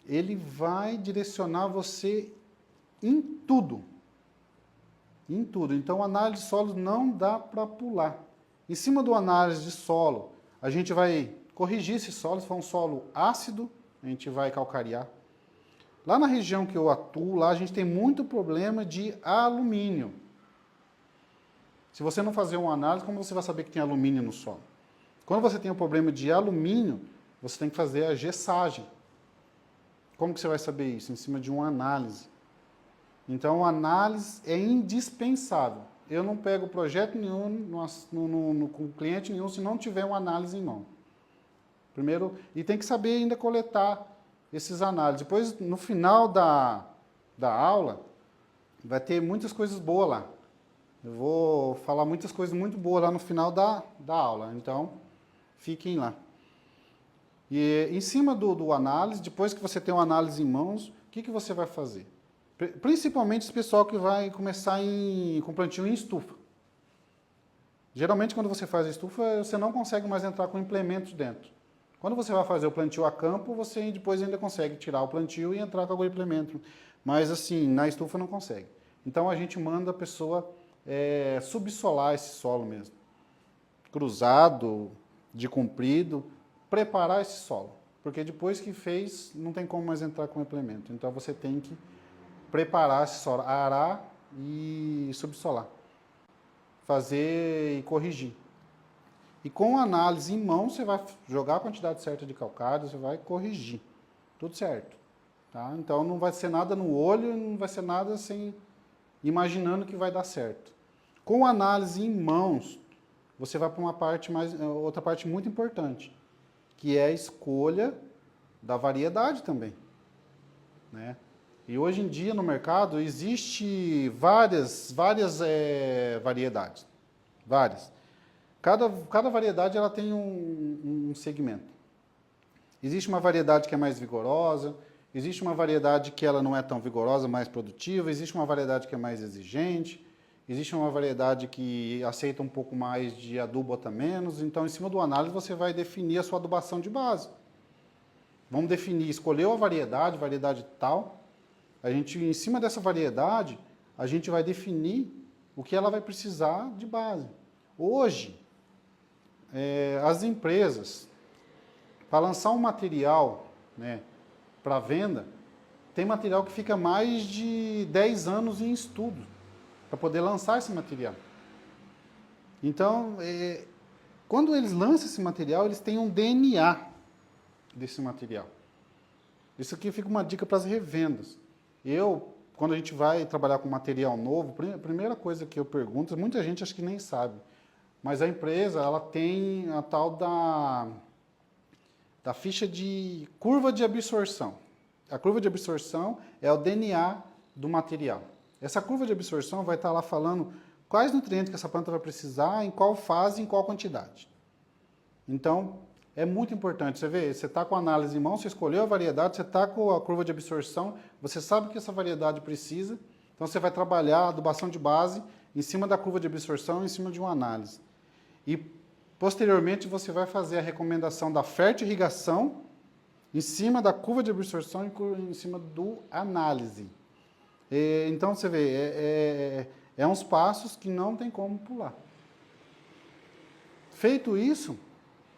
ele vai direcionar você em tudo. Em tudo. Então, análise de solo não dá para pular. Em cima do análise de solo, a gente vai corrigir esse solo. Se for um solo ácido, a gente vai calcarear. Lá na região que eu atuo, lá a gente tem muito problema de alumínio. Se você não fazer uma análise, como você vai saber que tem alumínio no solo? Quando você tem um problema de alumínio, você tem que fazer a gessagem. Como que você vai saber isso? Em cima de uma análise. Então, a análise é indispensável. Eu não pego projeto nenhum com cliente nenhum se não tiver uma análise em mão. Primeiro, e tem que saber ainda coletar esses análises. Depois, no final da aula, vai ter muitas coisas boas lá. Eu vou falar muitas coisas muito boas lá no final da aula. Então, fiquem lá. E em cima do análise, depois que você tem uma análise em mãos, o que você vai fazer? Principalmente esse pessoal que vai começar com plantio em estufa. Geralmente, quando você faz a estufa, você não consegue mais entrar com implementos dentro. Quando você vai fazer o plantio a campo, você depois ainda consegue tirar o plantio e entrar com algum implemento. Mas assim, na estufa não consegue. Então a gente manda a pessoa subsolar esse solo mesmo. Cruzado, de comprido, preparar esse solo. Porque depois que fez, não tem como mais entrar com o implemento. Então você tem que preparar esse solo, arar e subsolar. Fazer e corrigir. E com a análise em mão, você vai jogar a quantidade certa de calcário, você vai corrigir. Tudo certo. Tá? Então não vai ser nada no olho, não vai ser nada assim, imaginando que vai dar certo. Com a análise em mãos, você vai para outra parte muito importante, que é a escolha da variedade também. Né? E hoje em dia no mercado existe várias variedades. Várias. Cada variedade ela tem um segmento. Existe uma variedade que é mais vigorosa, existe uma variedade que ela não é tão vigorosa, mais produtiva, existe uma variedade que é mais exigente, existe uma variedade que aceita um pouco mais de adubo ou até menos. Então, em cima do análise, você vai definir a sua adubação de base. Vamos definir, escolheu a variedade tal. A gente, em cima dessa variedade, a gente vai definir o que ela vai precisar de base. Hoje, as empresas, para lançar um material, né, para venda, tem material que fica mais de 10 anos em estudo para poder lançar esse material. Então, quando eles lançam esse material, eles têm um DNA desse material. Isso aqui fica uma dica para as revendas. Quando a gente vai trabalhar com material novo, a primeira coisa que eu pergunto, muita gente acho que nem sabe, mas a empresa ela tem a tal da ficha de curva de absorção. A curva de absorção é o DNA do material. Essa curva de absorção vai estar lá falando quais nutrientes que essa planta vai precisar, em qual fase, em qual quantidade. Então, é muito importante. Você vê, você está com a análise em mão, você escolheu a variedade, você está com a curva de absorção, você sabe o que essa variedade precisa, então você vai trabalhar a adubação de base em cima da curva de absorção, em cima de uma análise. E, posteriormente, você vai fazer a recomendação da fertirrigação em cima da curva de absorção e em cima do análise. Então, você vê, é uns passos que não tem como pular. Feito isso,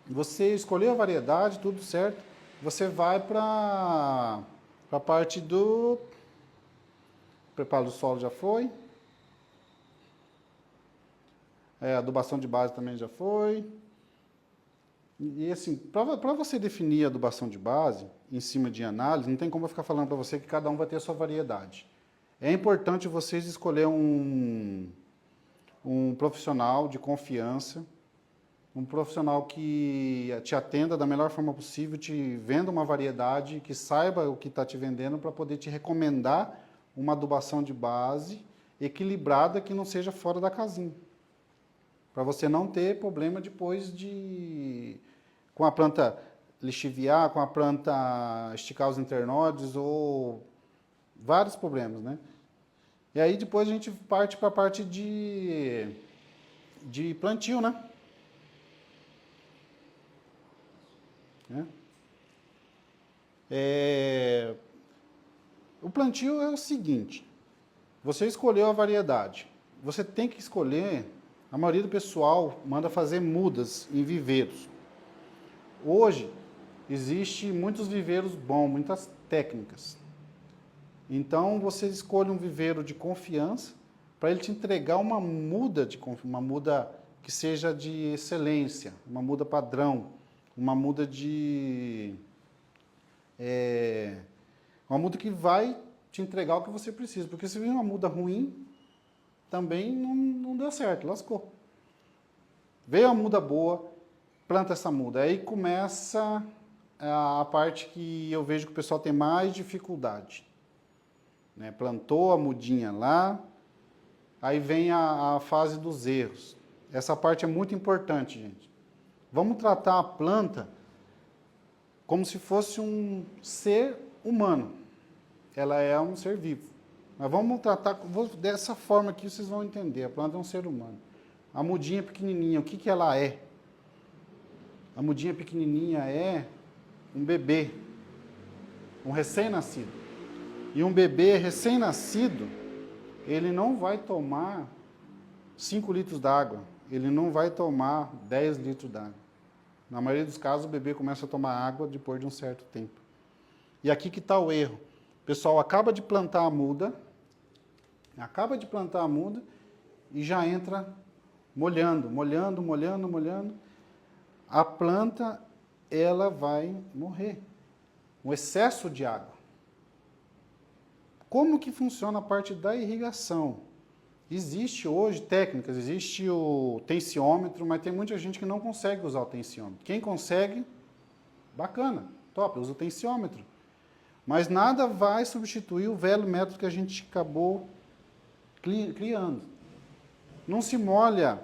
você escolheu a variedade, tudo certo, você vai para a parte do preparo do solo, já foi. Adubação de base também já foi. E assim, para você definir a adubação de base, em cima de análise, não tem como eu ficar falando para você que cada um vai ter a sua variedade. É importante vocês escolher um profissional de confiança, um profissional que te atenda da melhor forma possível, te venda uma variedade, que saiba o que está te vendendo para poder te recomendar uma adubação de base equilibrada que não seja fora da casinha. Para você não ter problema depois com a planta lixiviar, com a planta esticar os internódios ou vários problemas, né? E aí depois a gente parte para a parte de plantio, né? O plantio é o seguinte, você escolheu a variedade, você tem que escolher, a maioria do pessoal manda fazer mudas em viveiros. Hoje, existe muitos viveiros bons, muitas técnicas. Então, você escolhe um viveiro de confiança para ele te entregar uma muda que seja de excelência, uma muda padrão, uma muda uma muda que vai te entregar o que você precisa. Porque se vir uma muda ruim, também não deu certo, lascou. Veio a muda boa, planta essa muda. Aí começa a parte que eu vejo que o pessoal tem mais dificuldade. Né? Plantou a mudinha lá, aí vem a fase dos erros. Essa parte é muito importante, gente. Vamos tratar a planta como se fosse um ser humano. Ela é um ser vivo. Mas vamos tratar dessa forma aqui, vocês vão entender. A planta é um ser humano. A mudinha pequenininha, o que ela é? A mudinha pequenininha é um bebê, um recém-nascido. E um bebê recém-nascido, ele não vai tomar 5 litros d'água, ele não vai tomar 10 litros d'água. Na maioria dos casos, o bebê começa a tomar água depois de um certo tempo. E aqui que está o erro. O pessoal acaba de plantar a muda e já entra molhando. A planta, ela vai morrer. Um excesso de água. Como que funciona a parte da irrigação? Existe hoje técnicas, existe o tensiômetro, mas tem muita gente que não consegue usar o tensiômetro. Quem consegue, bacana, top, usa o tensiômetro. Mas nada vai substituir o velho método que a gente acabou criando. Não se molha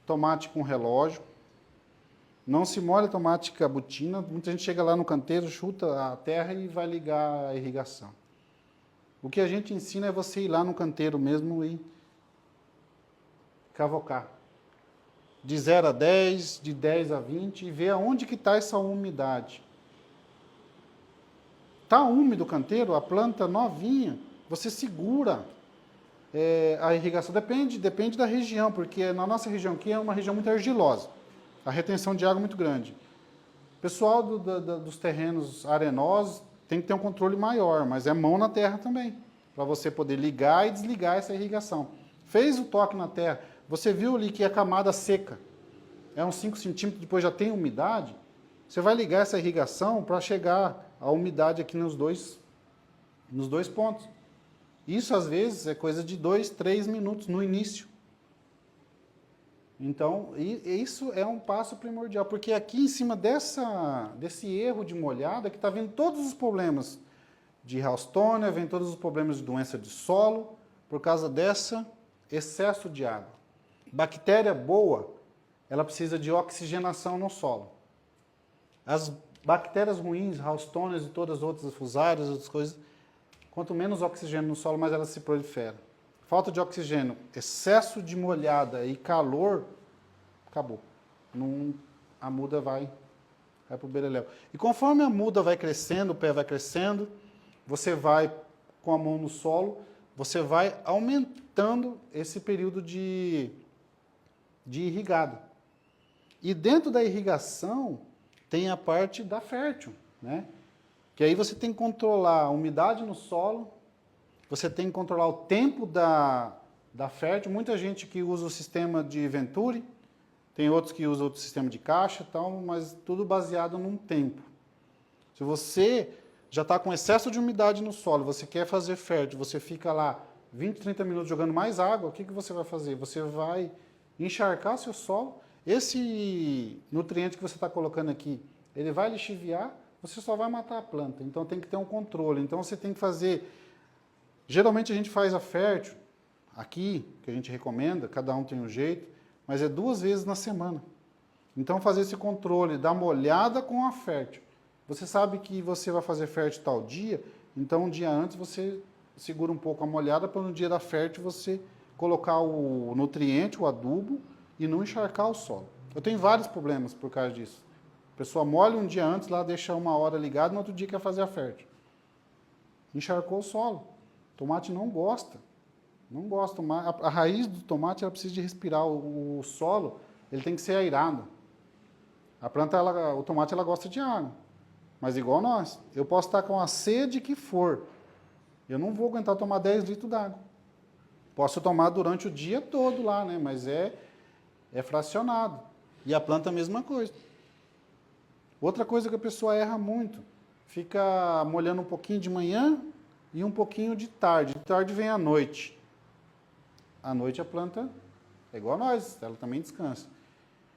tomate com relógio, não se molha tomate com a botina. Muita gente chega lá no canteiro, chuta a terra e vai ligar a irrigação. O que a gente ensina é você ir lá no canteiro mesmo e cavocar. De 0 a 10, de 10 a 20 e ver aonde que está essa umidade. Está úmido o canteiro, a planta novinha, você segura a irrigação. Depende da região, porque na nossa região aqui é uma região muito argilosa. A retenção de água é muito grande. O pessoal dos terrenos arenosos tem que ter um controle maior, mas é mão na terra também, para você poder ligar e desligar essa irrigação. Fez o toque na terra, você viu ali que a camada seca é uns 5 centímetros, depois já tem umidade, você vai ligar essa irrigação para chegar a umidade aqui nos dois pontos. Isso, às vezes, é coisa de 2, 3 minutos no início. Então, isso é um passo primordial, porque aqui em cima desse erro de molhada que está vindo todos os problemas de Housetonia, vem todos os problemas de doença de solo, por causa desse excesso de água. Bactéria boa, ela precisa de oxigenação no solo. As bactérias ruins, Houstonias e todas as outras, fusárias, outras coisas, quanto menos oxigênio no solo, mais elas se proliferam. Falta de oxigênio, excesso de molhada e calor, acabou. A muda vai para o beleléu. E conforme a muda vai crescendo, o pé vai crescendo, você vai com a mão no solo, você vai aumentando esse período de irrigado. E dentro da irrigação tem a parte da fértil, né? Que aí você tem que controlar a umidade no solo, você tem que controlar o tempo da fértil. Muita gente que usa o sistema de Venturi, tem outros que usam outro sistema de caixa e tal, mas tudo baseado num tempo. Se você já está com excesso de umidade no solo, você quer fazer fértil, você fica lá 20, 30 minutos jogando mais água, o que você vai fazer? Você vai encharcar seu solo, esse nutriente que você está colocando aqui, ele vai lixiviar, você só vai matar a planta. Então tem que ter um controle. Então você tem que fazer... Geralmente a gente faz a fértil, aqui, que a gente recomenda, cada um tem um jeito, mas é 2 vezes na semana. Então fazer esse controle da molhada com a fértil. Você sabe que você vai fazer fértil tal dia, então um dia antes você segura um pouco a molhada para no dia da fértil você colocar o nutriente, o adubo e não encharcar o solo. Eu tenho vários problemas por causa disso. A pessoa molha um dia antes, lá deixa 1 hora ligado, no outro dia quer fazer a fértil. Encharcou o solo. O tomate não gosta. Não gosta. A raiz do tomate ela precisa de respirar. O solo ele tem que ser airado. A planta, o tomate, ela gosta de água. Mas igual nós. Eu posso estar com a sede que for. Eu não vou aguentar tomar 10 litros d'água. Posso tomar durante o dia todo lá, né? Mas é fracionado. E a planta a mesma coisa. Outra coisa que a pessoa erra muito. Fica molhando um pouquinho de manhã e um pouquinho de tarde. De tarde vem à noite. À noite a planta é igual a nós, ela também descansa.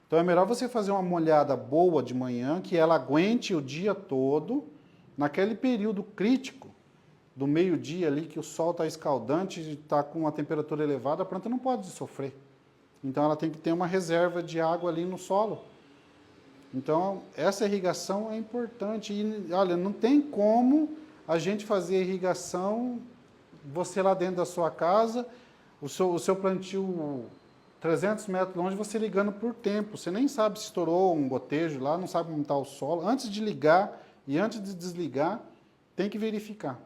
Então é melhor você fazer uma molhada boa de manhã, que ela aguente o dia todo, naquele período crítico, do meio-dia ali, que o sol está escaldante, está com uma temperatura elevada, a planta não pode sofrer. Então ela tem que ter uma reserva de água ali no solo. Então essa irrigação é importante. E olha, não tem como a gente fazer irrigação, você lá dentro da sua casa, o seu plantio 300 metros longe, você ligando por tempo. Você nem sabe se estourou um gotejo lá, não sabe como está o solo. Antes de ligar e antes de desligar, tem que verificar.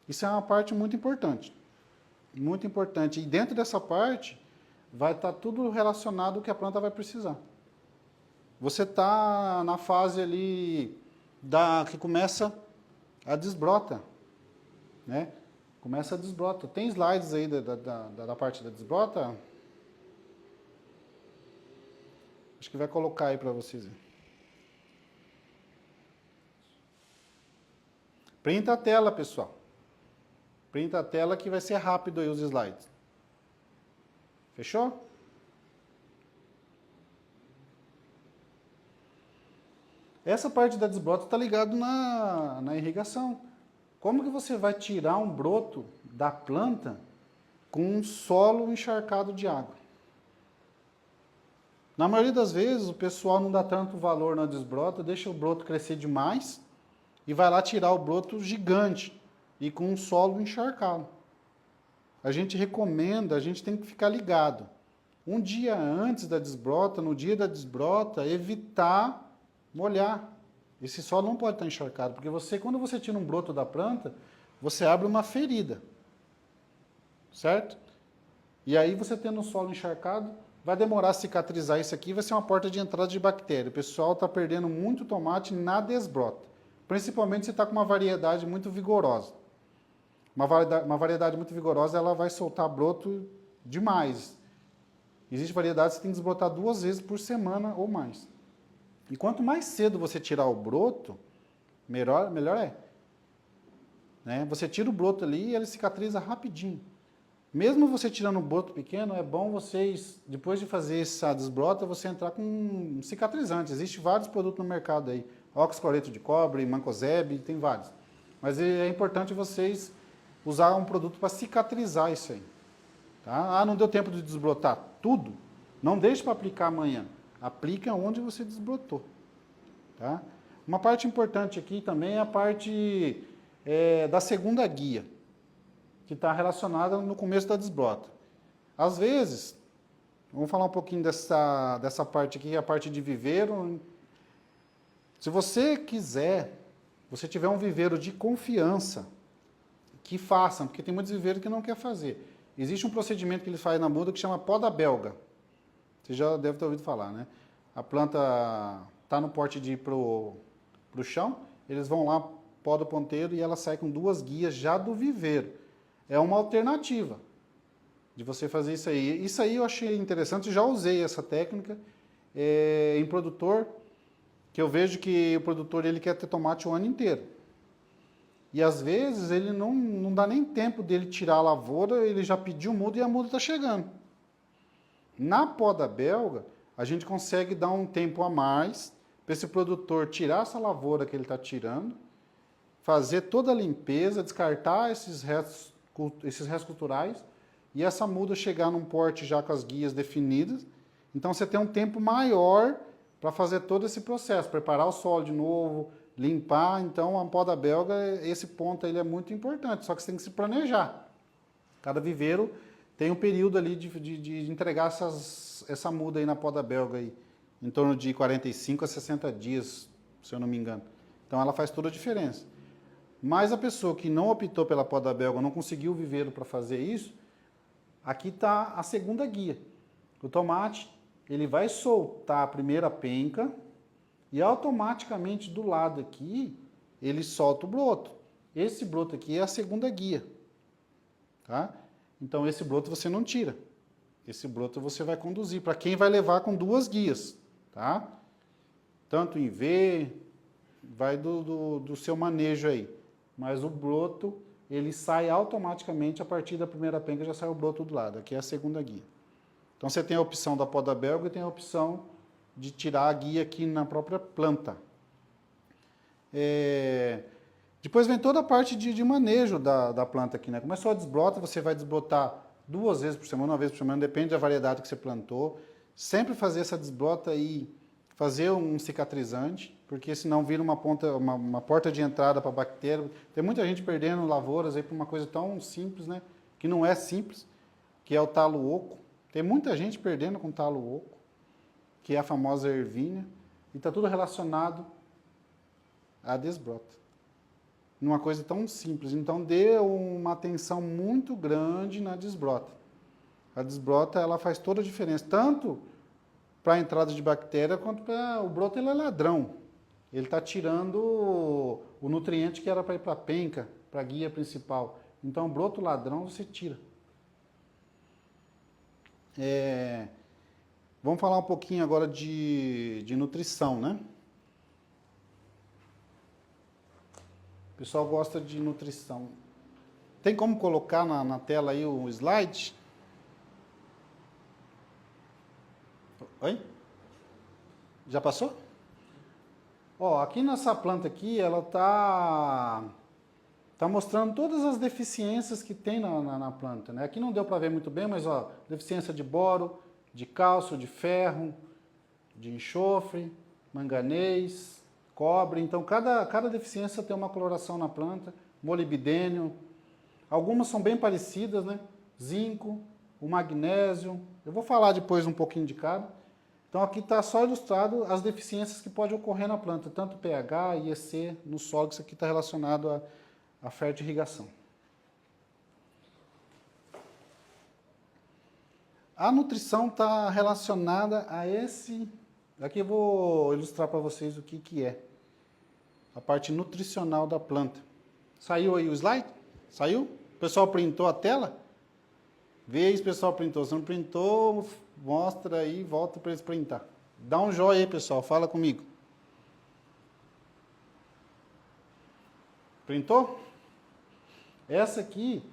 Isso é uma parte muito importante. Muito importante. E dentro dessa parte, vai estar tudo relacionado ao que a planta vai precisar. Você está na fase ali que começa a desbrota, né? Começa a desbrota. Tem slides aí da parte da desbrota? Acho que vai colocar aí para vocês verem. Printa a tela, pessoal. Printa a tela que vai ser rápido aí os slides. Fechou? Essa parte da desbrota está ligada na irrigação. Como que você vai tirar um broto da planta com um solo encharcado de água? Na maioria das vezes, o pessoal não dá tanto valor na desbrota, deixa o broto crescer demais e vai lá tirar o broto gigante e com um solo encharcado. A gente recomenda, a gente tem que ficar ligado. Um dia antes da desbrota, no dia da desbrota, evitar molhar. Esse solo não pode estar encharcado, porque quando você tira um broto da planta, você abre uma ferida. Certo? E aí você tendo o solo encharcado, vai demorar a cicatrizar isso aqui, vai ser uma porta de entrada de bactéria. O pessoal está perdendo muito tomate na desbrota. principalmente se está com uma variedade muito vigorosa. Uma variedade muito vigorosa, ela vai soltar broto demais. Existe variedade que você tem que desbrotar 2 vezes por semana ou mais. E quanto mais cedo você tirar o broto, melhor é. Né? Você tira o broto ali e ele cicatriza rapidinho. Mesmo você tirando um broto pequeno, é bom vocês, depois de fazer essa desbrota, você entrar com um cicatrizante. Existem vários produtos no mercado aí. Oxicloreto de cobre, mancozeb, tem vários. Mas é importante vocês usar um produto para cicatrizar isso aí. Tá? Ah, não deu tempo de desbrotar tudo? Não deixe para aplicar amanhã. Aplica onde você desbrotou. Tá? Uma parte importante aqui também é a parte da segunda guia, que está relacionada no começo da desbrota. Às vezes, vamos falar um pouquinho dessa parte aqui, a parte de viveiro. Se você quiser, você tiver um viveiro de confiança, que façam, porque tem muitos viveiros que não quer fazer. Existe um procedimento que eles fazem na muda que chama poda belga. Você já deve ter ouvido falar, né? A planta está no porte de ir para o chão, eles vão lá, poda o ponteiro e ela sai com 2 guias já do viveiro. É uma alternativa de você fazer isso aí. Isso aí eu achei interessante, já usei essa técnica em produtor, que eu vejo que o produtor ele quer ter tomate o ano inteiro. E às vezes ele não dá nem tempo dele tirar a lavoura, ele já pediu muda e a muda está chegando. Na poda belga, a gente consegue dar um tempo a mais para esse produtor tirar essa lavoura que ele está tirando, fazer toda a limpeza, descartar esses restos culturais e essa muda chegar num porte já com as guias definidas. Então você tem um tempo maior para fazer todo esse processo, preparar o solo de novo, limpar. Então a poda belga, esse ponto ele é muito importante, só que você tem que se planejar. Cada viveiro tem um período ali de entregar essa muda aí na poda belga aí, em torno de 45 a 60 dias, se eu não me engano. Então ela faz toda a diferença. Mas a pessoa que não optou pela poda belga, não conseguiu o viveiro para fazer isso, aqui está a segunda guia. O tomate, ele vai soltar a primeira penca e automaticamente do lado aqui, ele solta o broto. Esse broto aqui é a segunda guia. Tá? Então esse broto você não tira. Esse broto você vai conduzir para quem vai levar com 2 guias. Tá? Tanto em V, vai do seu manejo aí. Mas o broto, ele sai automaticamente, a partir da primeira penca já sai o broto do lado. Aqui é a segunda guia. Então você tem a opção da poda belga e tem a opção de tirar a guia aqui na própria planta. Depois vem toda a parte de manejo da planta aqui, né? Começou a desbrota, você vai desbrotar 2 vezes por semana, 1 vez por semana, depende da variedade que você plantou. Sempre fazer essa desbrota e fazer um cicatrizante, porque senão vira uma porta de entrada para bactéria. Tem muita gente perdendo lavouras aí por uma coisa tão simples, né? Que não é simples, que é o talo oco. Tem muita gente perdendo com talo oco, que é a famosa ervilha, e está tudo relacionado à desbrota. Numa coisa tão simples. Então, dê uma atenção muito grande na desbrota. A desbrota, ela faz toda a diferença, tanto para a entrada de bactéria, quanto para o broto, ele é ladrão. Ele está tirando o nutriente que era para ir para a penca, para a guia principal. Então, o broto ladrão você tira. Vamos falar um pouquinho agora de nutrição, né? O pessoal gosta de nutrição. Tem como colocar na tela aí o slide? Oi? Já passou? Ó, aqui nessa planta aqui, ela tá mostrando todas as deficiências que tem na planta, né? Aqui não deu para ver muito bem, mas ó, deficiência de boro, de cálcio, de ferro, de enxofre, manganês, cobre. Então, cada deficiência tem uma coloração na planta, molibdênio. Algumas são bem parecidas, né? Zinco, o magnésio. Eu vou falar depois um pouquinho de cada. Então, aqui está só ilustrado as deficiências que podem ocorrer na planta, tanto pH, IEC, no solo, que isso aqui está relacionado à fertirrigação. A nutrição está relacionada a esse... Aqui eu vou ilustrar para vocês o que é. a parte nutricional da planta. Saiu aí o slide? Saiu? O pessoal printou a tela? Vê aí se o pessoal printou. Se não printou, mostra aí, volta para eles printar. Dá um joinha aí, pessoal. Fala comigo. Printou? Essa aqui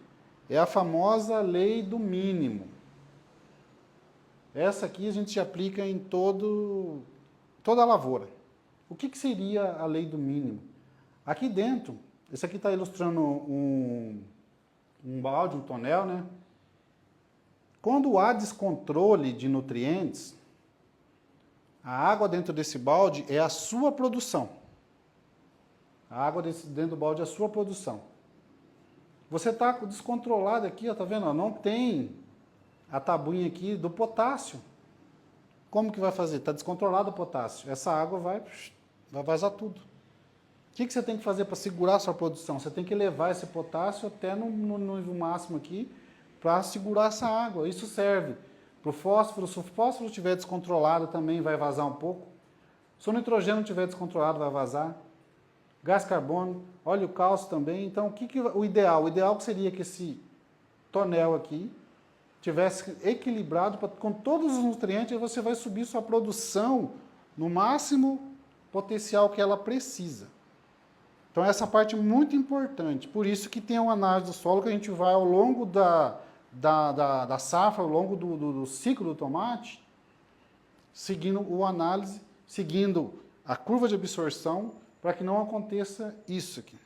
é a famosa lei do mínimo. Essa aqui a gente aplica em toda a lavoura. O que seria a lei do mínimo? Aqui dentro, esse aqui está ilustrando um balde, um tonel, né? Quando há descontrole de nutrientes, a água dentro desse balde é a sua produção. A água dentro do balde é a sua produção. Você está descontrolado aqui, ó, tá vendo? Ó, não tem a tabuinha aqui do potássio. Como que vai fazer? Está descontrolado o potássio. Essa água vai vazar tudo. O que você tem que fazer para segurar a sua produção? Você tem que levar esse potássio até no nível máximo aqui para segurar essa água. Isso serve para o fósforo. Se o fósforo estiver descontrolado, também vai vazar um pouco. Se o nitrogênio estiver descontrolado, vai vazar. Gás carbônico, óleo cálcio também. Então, o ideal? O ideal seria que esse tonel aqui tivesse equilibrado com todos os nutrientes e você vai subir sua produção no máximo potencial que ela precisa. Então, essa parte é muito importante. Por isso que tem uma análise do solo que a gente vai ao longo da safra, ao longo do ciclo do tomate, seguindo seguindo a curva de absorção, para que não aconteça isso aqui.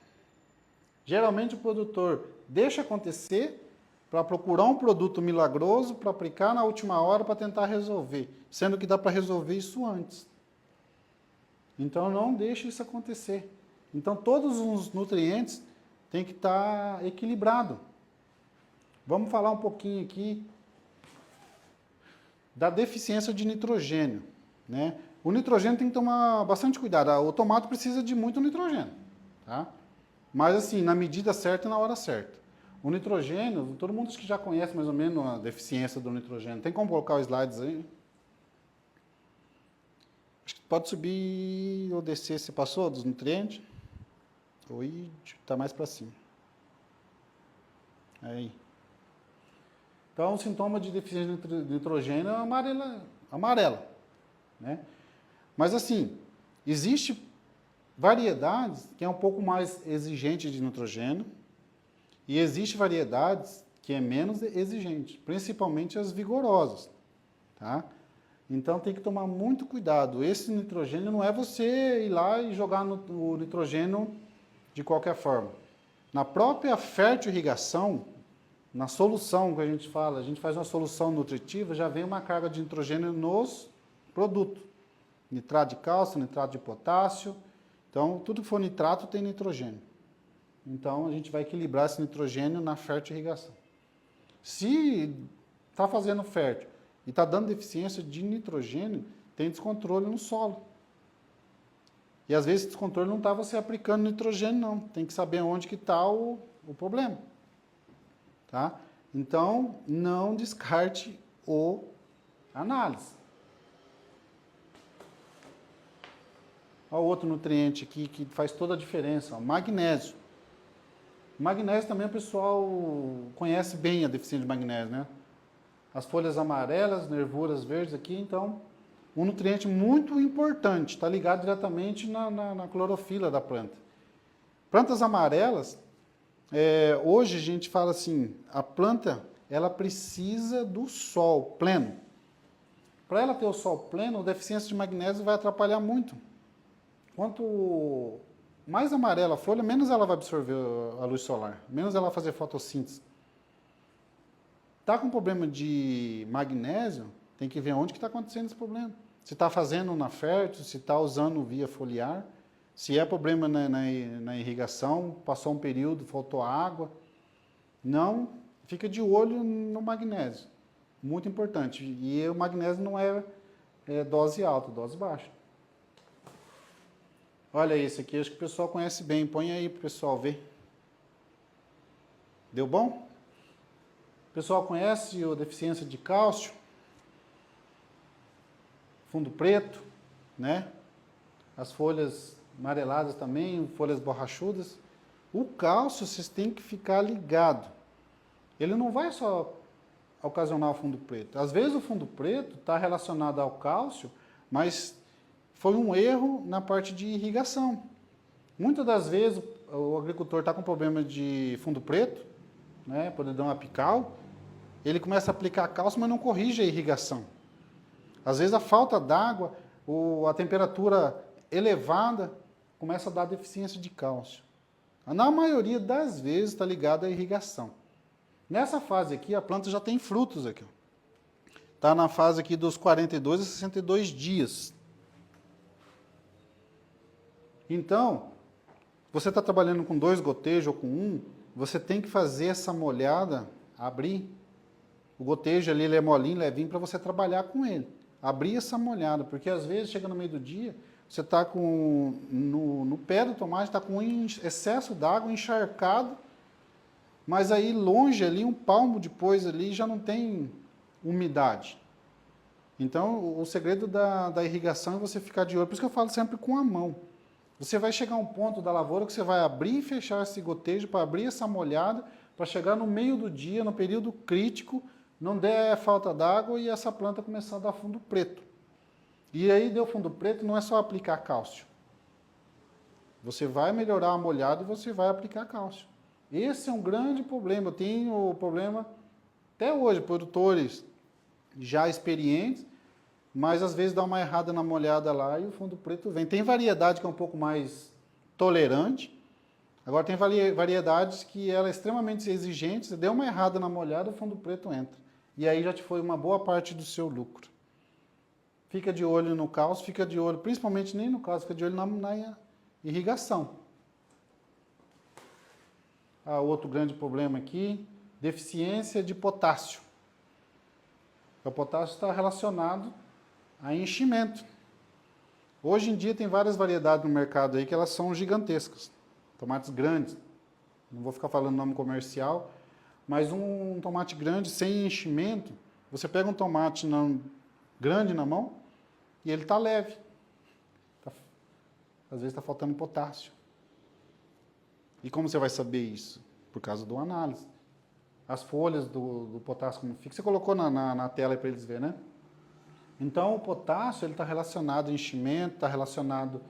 Geralmente o produtor deixa acontecer para procurar um produto milagroso para aplicar na última hora para tentar resolver, sendo que dá para resolver isso antes. Então não deixe isso acontecer. Então todos os nutrientes têm que estar equilibrados. Vamos falar um pouquinho aqui da deficiência de nitrogênio, né? O nitrogênio tem que tomar bastante cuidado. O tomate precisa de muito nitrogênio, tá? Mas assim, na medida certa e na hora certa. O nitrogênio, todo mundo acho que já conhece mais ou menos a deficiência do nitrogênio. Tem como colocar os slides aí? Acho que pode subir ou descer. Você passou dos nutrientes? Oi, está mais para cima. Aí. Então, o sintoma de deficiência de nitrogênio é amarela, né? Mas assim, existe variedades que é um pouco mais exigente de nitrogênio e existe variedades que é menos exigente, principalmente as vigorosas, tá? Então tem que tomar muito cuidado. Esse nitrogênio não é você ir lá e jogar o nitrogênio de qualquer forma. Na própria fértil irrigação, na solução que a gente faz uma solução nutritiva, já vem uma carga de nitrogênio nos produtos. Nitrato de cálcio, nitrato de potássio. Então, tudo que for nitrato tem nitrogênio. Então, a gente vai equilibrar esse nitrogênio na fértil irrigação. Se está fazendo fértil e está dando deficiência de nitrogênio, tem descontrole no solo. E às vezes esse descontrole não está você aplicando nitrogênio, não. Tem que saber onde que está o problema. Tá? Então, não descarte a análise. Olha o outro nutriente aqui que faz toda a diferença, ó, magnésio. Magnésio também o pessoal conhece bem a deficiência de magnésio, né? As folhas amarelas, nervuras verdes aqui, então, um nutriente muito importante, está ligado diretamente na clorofila da planta. Plantas amarelas, hoje a gente fala assim, a planta, ela precisa do sol pleno. Para ela ter o sol pleno, a deficiência de magnésio vai atrapalhar muito. Quanto mais amarela a folha, menos ela vai absorver a luz solar, menos ela vai fazer fotossíntese. Está com problema de magnésio, tem que ver onde que está acontecendo esse problema. Se está fazendo na fértil, se está usando via foliar, se é problema na irrigação, passou um período, faltou água. Não, fica de olho no magnésio, muito importante. E o magnésio não é dose alta, dose baixa. Olha esse aqui, acho que o pessoal conhece bem. Põe aí para o pessoal ver. Deu bom? O pessoal conhece a deficiência de cálcio? Fundo preto, né? As folhas amareladas também, folhas borrachudas. O cálcio, vocês têm que ficar ligado. Ele não vai só ocasionar o fundo preto. Às vezes o fundo preto está relacionado ao cálcio, mas foi um erro na parte de irrigação. Muitas das vezes o agricultor está com problema de fundo preto, né, podridão apical, ele começa a aplicar cálcio, mas não corrige a irrigação. Às vezes a falta d'água, a temperatura elevada, começa a dar deficiência de cálcio. Na maioria das vezes está ligado à irrigação. Nessa fase aqui, a planta já tem frutos aqui. Está na fase aqui dos 42 a 62 dias. Então, você está trabalhando com 2 gotejos ou com 1, você tem que fazer essa molhada abrir. O gotejo ali ele é molinho, levinho, para você trabalhar com ele. Abrir essa molhada, porque às vezes chega no meio do dia, você está com no pé do tomate, está com excesso d'água, encharcado, mas aí longe ali, um palmo depois ali, já não tem umidade. Então, o segredo da irrigação é você ficar de olho. Por isso que eu falo sempre com a mão. Você vai chegar a um ponto da lavoura que você vai abrir e fechar esse gotejo para abrir essa molhada, para chegar no meio do dia, no período crítico, não der falta d'água e essa planta começar a dar fundo preto. E aí deu fundo preto, não é só aplicar cálcio. Você vai melhorar a molhada e você vai aplicar cálcio. Esse é um grande problema. Eu tenho problema até hoje, produtores já experientes, mas às vezes dá uma errada na molhada lá e o fundo preto vem. Tem variedade que é um pouco mais tolerante, agora tem variedades que ela é extremamente exigente, você deu uma errada na molhada, o fundo preto entra. E aí já te foi uma boa parte do seu lucro. Fica de olho no cálcio, fica de olho, principalmente nem no cálcio, fica de olho na irrigação. Outro grande problema aqui, deficiência de potássio. O potássio está relacionado a enchimento. Hoje em dia tem várias variedades no mercado aí que elas são gigantescas. Tomates grandes. Não vou ficar falando nome comercial, mas um tomate grande sem enchimento, você pega um tomate grande na mão e ele está leve. Às vezes está faltando potássio. E como você vai saber isso? Por causa de uma análise. As folhas do potássio como fica, você colocou na tela para eles verem, né? Então, o potássio está relacionado a enchimento, está relacionado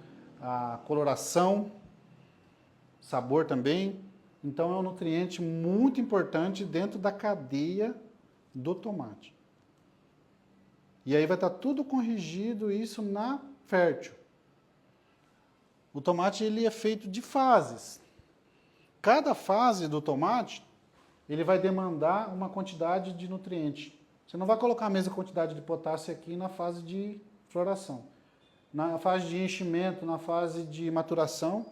à coloração, sabor também. Então, é um nutriente muito importante dentro da cadeia do tomate. E aí vai estar tudo corrigido isso na fértil. O tomate ele é feito de fases. Cada fase do tomate, ele vai demandar uma quantidade de nutriente. Você não vai colocar a mesma quantidade de potássio aqui na fase de floração. Na fase de enchimento, na fase de maturação,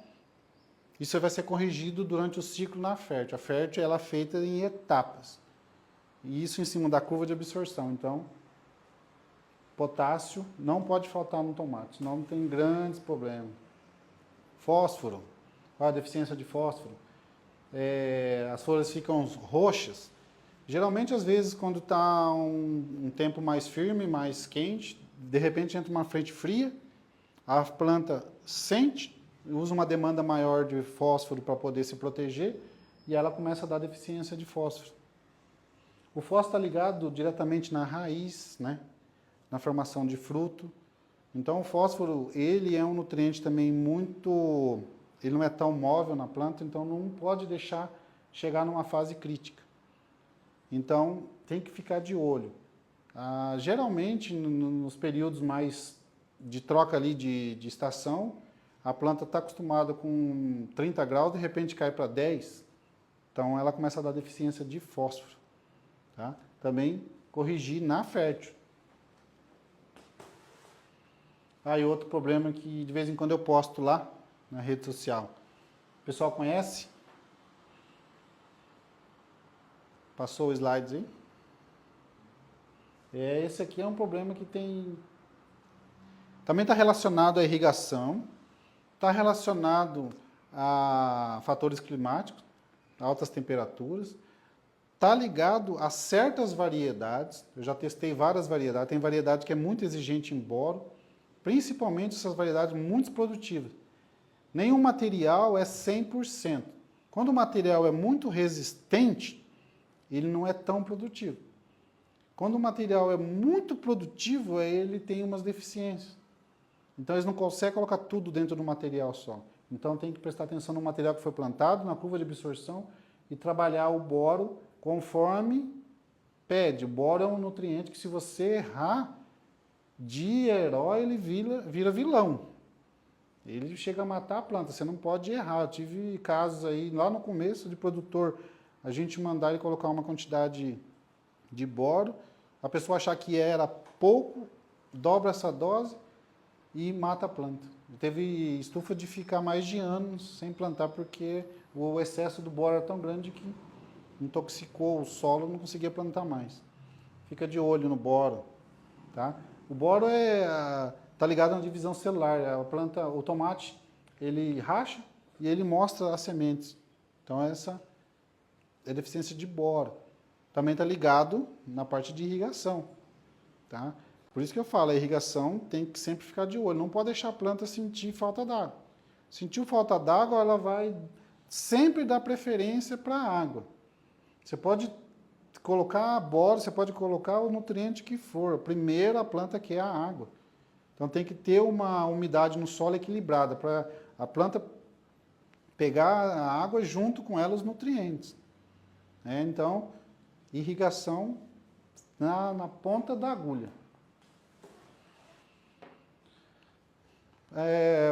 isso vai ser corrigido durante o ciclo na fértil. A fértil ela é feita em etapas. E isso em cima da curva de absorção. Então, potássio não pode faltar no tomate, senão tem grandes problemas. Fósforo. Qual a deficiência de fósforo? As folhas ficam roxas. Geralmente, às vezes, quando está um tempo mais firme, mais quente, de repente entra uma frente fria, a planta sente, usa uma demanda maior de fósforo para poder se proteger e ela começa a dar deficiência de fósforo. O fósforo está ligado diretamente na raiz, né? Na formação de fruto. Então, o fósforo, ele é um nutriente também muito... Ele não é tão móvel na planta, então não pode deixar chegar numa fase crítica. Então, tem que ficar de olho. Geralmente, nos períodos mais de troca ali de estação, a planta está acostumada com 30 graus, de repente cai para 10, então ela começa a dar deficiência de fósforo. Tá? Também corrigir na fértil. E outro problema que de vez em quando eu posto lá na rede social. O pessoal conhece? Passou o slide aí? Esse aqui é um problema que tem... Também está relacionado à irrigação, está relacionado a fatores climáticos, altas temperaturas, está ligado a certas variedades. Eu já testei várias variedades, tem variedade que é muito exigente em boro, principalmente essas variedades muito produtivas. Nenhum material é 100%. Quando o material é muito resistente, ele não é tão produtivo. Quando o material é muito produtivo, ele tem umas deficiências. Então, eles não conseguem colocar tudo dentro do material só. Então, tem que prestar atenção no material que foi plantado, na curva de absorção, e trabalhar o boro conforme pede. O boro é um nutriente que, se você errar, de herói ele vira vilão. Ele chega a matar a planta, você não pode errar. Eu tive casos aí, lá no começo, de produtor, a gente mandar ele colocar uma quantidade de boro, a pessoa achar que era pouco, dobra essa dose e mata a planta. Teve estufa de ficar mais de anos sem plantar, porque o excesso do boro era tão grande que intoxicou o solo, não conseguia plantar mais. Fica de olho no boro, tá? O boro tá ligado na divisão celular. A planta, o tomate, ele racha e ele mostra as sementes. Então essa é deficiência de boro. Também está ligado na parte de irrigação, tá? Por isso que eu falo, a irrigação tem que sempre ficar de olho. Não pode deixar a planta sentir falta d'água. Sentiu falta d'água, ela vai sempre dar preferência para a água. Você pode colocar boro, você pode colocar o nutriente que for. Primeiro a planta quer a água. Então tem que ter uma umidade no solo equilibrada para a planta pegar a água junto com ela os nutrientes. Então, irrigação na ponta da agulha.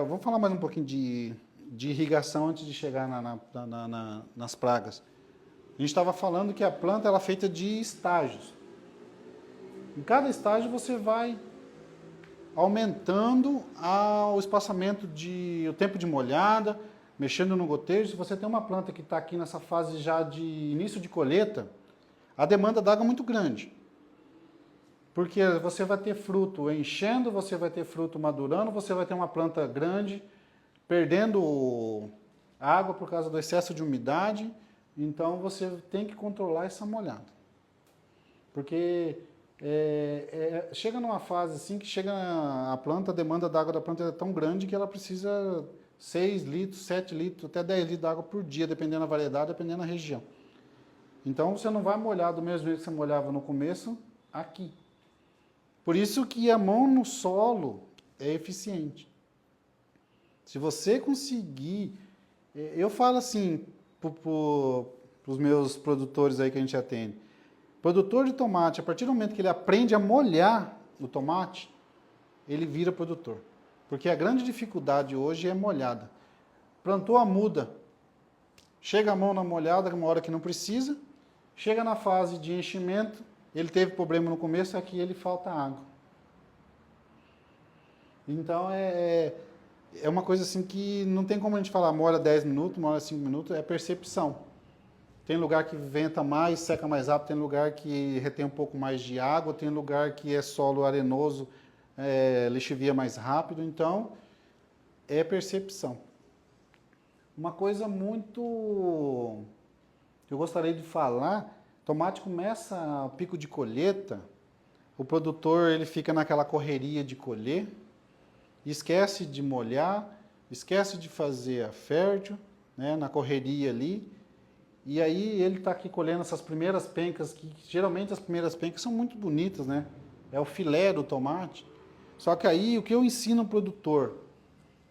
Vamos falar mais um pouquinho de irrigação antes de chegar nas pragas. A gente estava falando que a planta ela é feita de estágios. Em cada estágio você vai aumentando o espaçamento o tempo de molhada, mexendo no gotejo. Se você tem uma planta que está aqui nessa fase já de início de colheita, a demanda d'água é muito grande. Porque você vai ter fruto enchendo, você vai ter fruto madurando, você vai ter uma planta grande, perdendo água por causa do excesso de umidade. Então, você tem que controlar essa molhada. Porque chega numa fase assim que chega a planta, a demanda d'água da planta é tão grande que ela precisa 6 litros, 7 litros, até 10 litros d'água por dia, dependendo da variedade, dependendo da região. Então, você não vai molhar do mesmo jeito que você molhava no começo, aqui. Por isso que a mão no solo é eficiente. Se você conseguir... Eu falo assim para os meus produtores aí que a gente atende. Produtor de tomate, a partir do momento que ele aprende a molhar o tomate, ele vira produtor. Porque a grande dificuldade hoje é molhada. Plantou a muda, chega a mão na molhada, uma hora que não precisa, chega na fase de enchimento, ele teve problema no começo, aqui ele falta água. Então é uma coisa assim que não tem como a gente falar, molha 10 minutos, molha 5 minutos, é percepção. Tem lugar que venta mais, seca mais rápido, tem lugar que retém um pouco mais de água, tem lugar que é solo arenoso, lixivia mais rápido, então é percepção. Uma coisa muito que eu gostaria de falar, tomate começa o pico de colheita, o produtor ele fica naquela correria de colher, esquece de molhar, esquece de fazer a fértil, né, na correria ali, e aí ele está aqui colhendo essas primeiras pencas, que geralmente as primeiras pencas são muito bonitas, né? É o filé do tomate. Só que aí o que eu ensino ao produtor?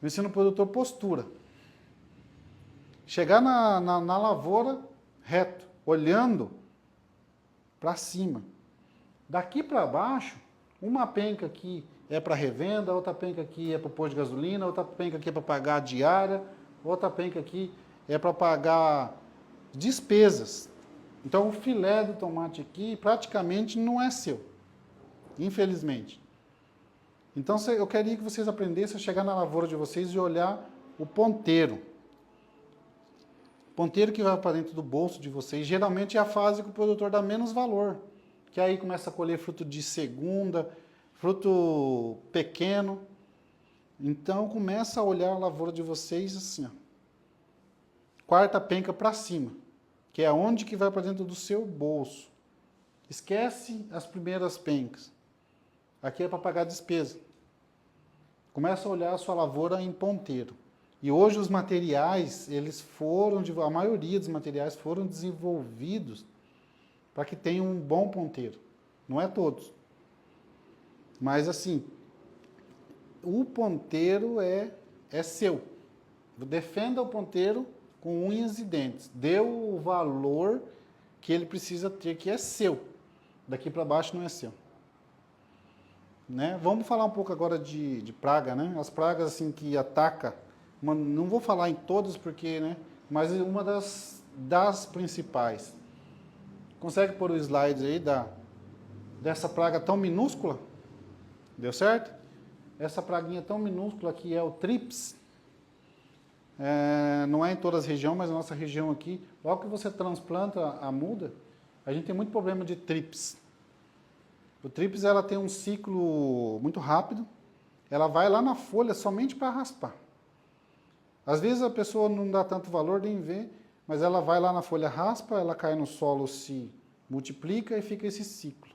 Eu ensino ao produtor postura. Chegar na lavoura reto, olhando para cima. Daqui para baixo, uma penca aqui é para revenda, outra penca aqui é para o posto de gasolina, outra penca aqui é para pagar a diária, outra penca aqui é para pagar despesas. Então o filé do tomate aqui praticamente não é seu, infelizmente. Então eu queria que vocês aprendessem a chegar na lavoura de vocês e olhar o ponteiro. Ponteiro que vai para dentro do bolso de vocês, geralmente é a fase que o produtor dá menos valor, que aí começa a colher fruto de segunda, fruto pequeno. Então começa a olhar a lavoura de vocês assim, ó. Quarta penca para cima, que é onde que vai para dentro do seu bolso. Esquece as primeiras pencas. Aqui é para pagar despesa. Começa a olhar a sua lavoura em ponteiro. E hoje os materiais, a maioria dos materiais foram desenvolvidos para que tenha um bom ponteiro. Não é todos. Mas assim, o ponteiro é seu. Defenda o ponteiro com unhas e dentes. Dê o valor que ele precisa ter, que é seu. Daqui para baixo não é seu. Né? Vamos falar um pouco agora de praga, né? As pragas assim que atacam, não vou falar em todas porque, né? Mas uma das principais. Consegue pôr o slide aí dessa praga tão minúscula? Deu certo? Essa praguinha tão minúscula aqui é o trips. Não é em todas as regiões, mas na nossa região aqui, logo que você transplanta a muda, a gente tem muito problema de trips. O trips ela tem um ciclo muito rápido, ela vai lá na folha somente para raspar. Às vezes a pessoa não dá tanto valor, nem vê, mas ela vai lá na folha, raspa, ela cai no solo, se multiplica e fica esse ciclo.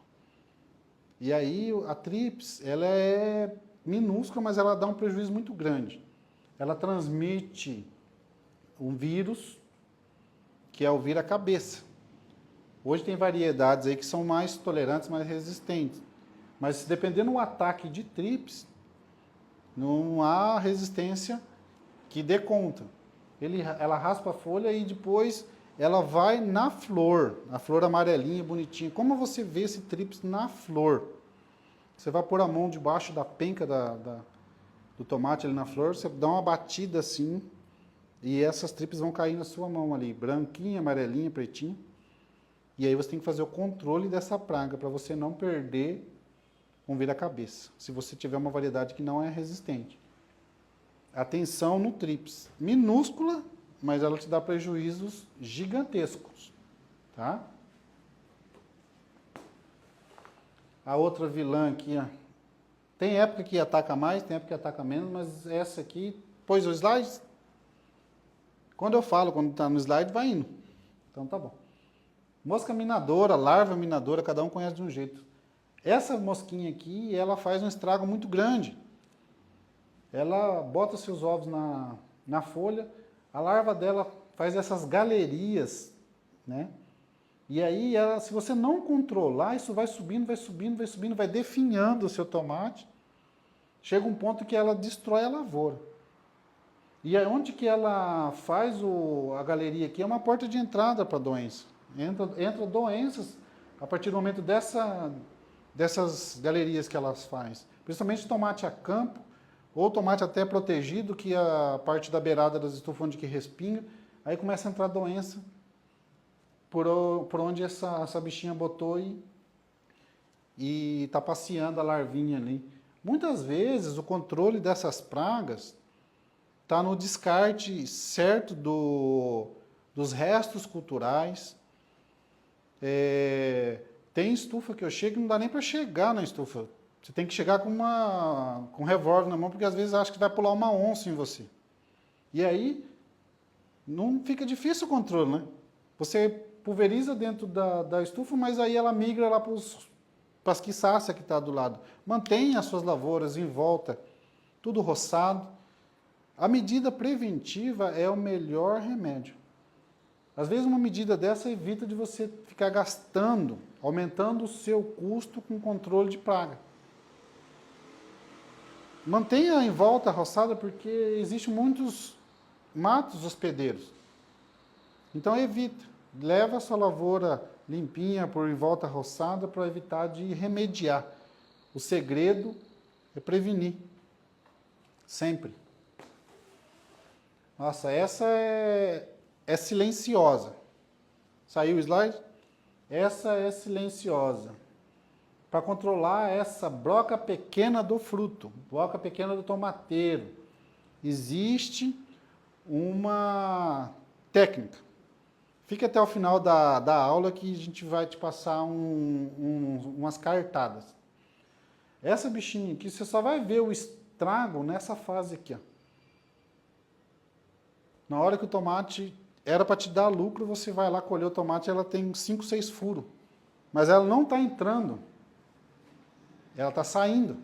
E aí a trips, ela é minúscula, mas ela dá um prejuízo muito grande. Ela transmite um vírus, que é o vira-cabeça. Hoje tem variedades aí que são mais tolerantes, mais resistentes. Mas dependendo do ataque de trips, não há resistência que dê conta. Ela raspa a folha e depois ela vai na flor, a flor amarelinha, bonitinha. Como você vê esse trips na flor? Você vai pôr a mão debaixo da penca do tomate ali na flor, você dá uma batida assim, e essas trips vão cair na sua mão ali, branquinha, amarelinha, pretinha. E aí você tem que fazer o controle dessa praga, para você não perder um vira-cabeça, se você tiver uma variedade que não é resistente. Atenção no trips. Minúscula, mas ela te dá prejuízos gigantescos. Tá? A outra vilã aqui, ó. Tem época que ataca mais, tem época que ataca menos, mas essa aqui... Pôs o slide? Quando eu falo, quando está no slide, vai indo. Então tá bom. Mosca minadora, larva minadora, cada um conhece de um jeito. Essa mosquinha aqui, ela faz um estrago muito grande. Ela bota seus ovos na folha, a larva dela faz essas galerias, né? E aí, se você não controlar, isso vai subindo, vai subindo, vai subindo, vai definhando o seu tomate. Chega um ponto que ela destrói a lavoura. E aí, onde que ela faz a galeria aqui? É uma porta de entrada para a doença. Entra doenças a partir do momento dessas galerias que elas fazem. Principalmente tomate a campo, ou tomate até protegido, que a parte da beirada das estufas onde que respinga, aí começa a entrar doença por onde essa bichinha botou e está passeando a larvinha ali. Muitas vezes o controle dessas pragas está no descarte certo dos restos culturais. Tem estufa que eu chego e não dá nem para chegar na estufa. Você tem que chegar com um revólver na mão, porque às vezes acha que vai pular uma onça em você. E aí, não fica difícil o controle, né? Você pulveriza dentro da estufa, mas aí ela migra lá para as quiçáceas que está do lado. Mantenha as suas lavouras em volta, tudo roçado. A medida preventiva é o melhor remédio. Às vezes uma medida dessa evita de você ficar gastando, aumentando o seu custo com controle de praga. Mantenha em volta a roçada, porque existem muitos matos hospedeiros. Então evita. Leva a sua lavoura limpinha por em volta a roçada para evitar de remediar. O segredo é prevenir. Sempre. Nossa, essa é silenciosa. Saiu o slide? Essa é silenciosa. Para controlar essa broca pequena do fruto, broca pequena do tomateiro, existe uma técnica. Fique até o final da aula que a gente vai te passar umas cartadas. Essa bichinha aqui, você só vai ver o estrago nessa fase aqui, ó. Na hora que o tomate era para te dar lucro, você vai lá colher o tomate, ela tem 5, 6 furos. Mas ela não está entrando. Ela está saindo.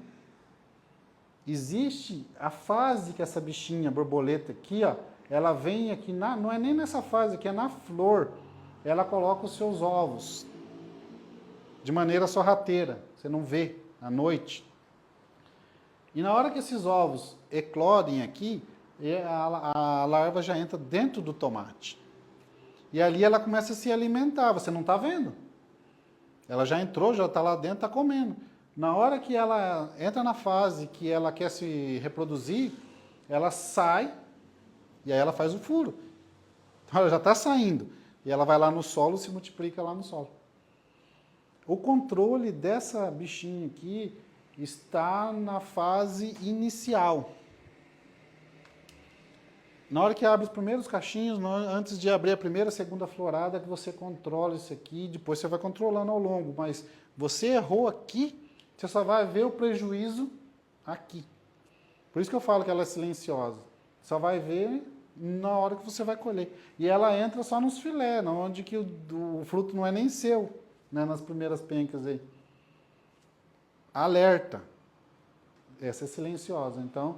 existe a fase que essa bichinha, borboleta aqui, ó, ela vem aqui, não é nem nessa fase aqui, é na flor. Ela coloca os seus ovos de maneira sorrateira, você não vê à noite. E na hora que esses ovos eclodem aqui, a larva já entra dentro do tomate. E ali ela começa a se alimentar, você não está vendo. Ela já entrou, já está lá dentro, está comendo. Na hora que ela entra na fase que ela quer se reproduzir, ela sai e aí ela faz o furo. Então ela já está saindo. E ela vai lá no solo e se multiplica lá no solo. O controle dessa bichinha aqui está na fase inicial. Na hora que abre os primeiros cachinhos, antes de abrir a primeira, segunda florada, que você controla isso aqui, depois você vai controlando ao longo. Mas você errou aqui, você só vai ver o prejuízo aqui. Por isso que eu falo que ela é silenciosa. Só vai ver na hora que você vai colher. E ela entra só nos filés, onde que o fruto não é nem seu, né, nas primeiras pencas aí. Alerta. Essa é silenciosa. Então,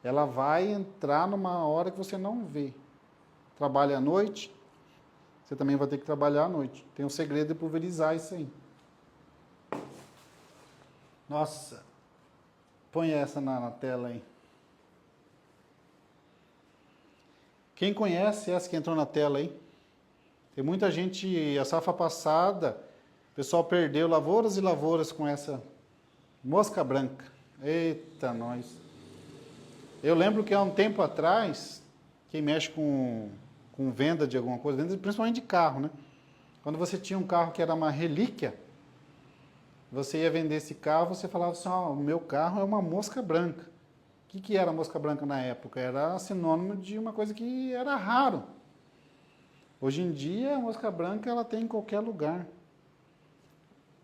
ela vai entrar numa hora que você não vê. Trabalha à noite, você também vai ter que trabalhar à noite. Tem um segredo de pulverizar isso aí. Nossa, põe essa na tela aí. Quem conhece essa que entrou na tela aí? Tem muita gente, a safra passada, o pessoal perdeu lavouras e lavouras com essa mosca branca. Eita, nós. Eu lembro que há um tempo atrás, quem mexe com venda de alguma coisa, venda principalmente de carro, né? Quando você tinha um carro que era uma relíquia, você ia vender esse carro, você falava assim, ó, o meu carro é uma mosca branca. O que era mosca branca na época? Era sinônimo de uma coisa que era raro. Hoje em dia, a mosca branca ela tem em qualquer lugar.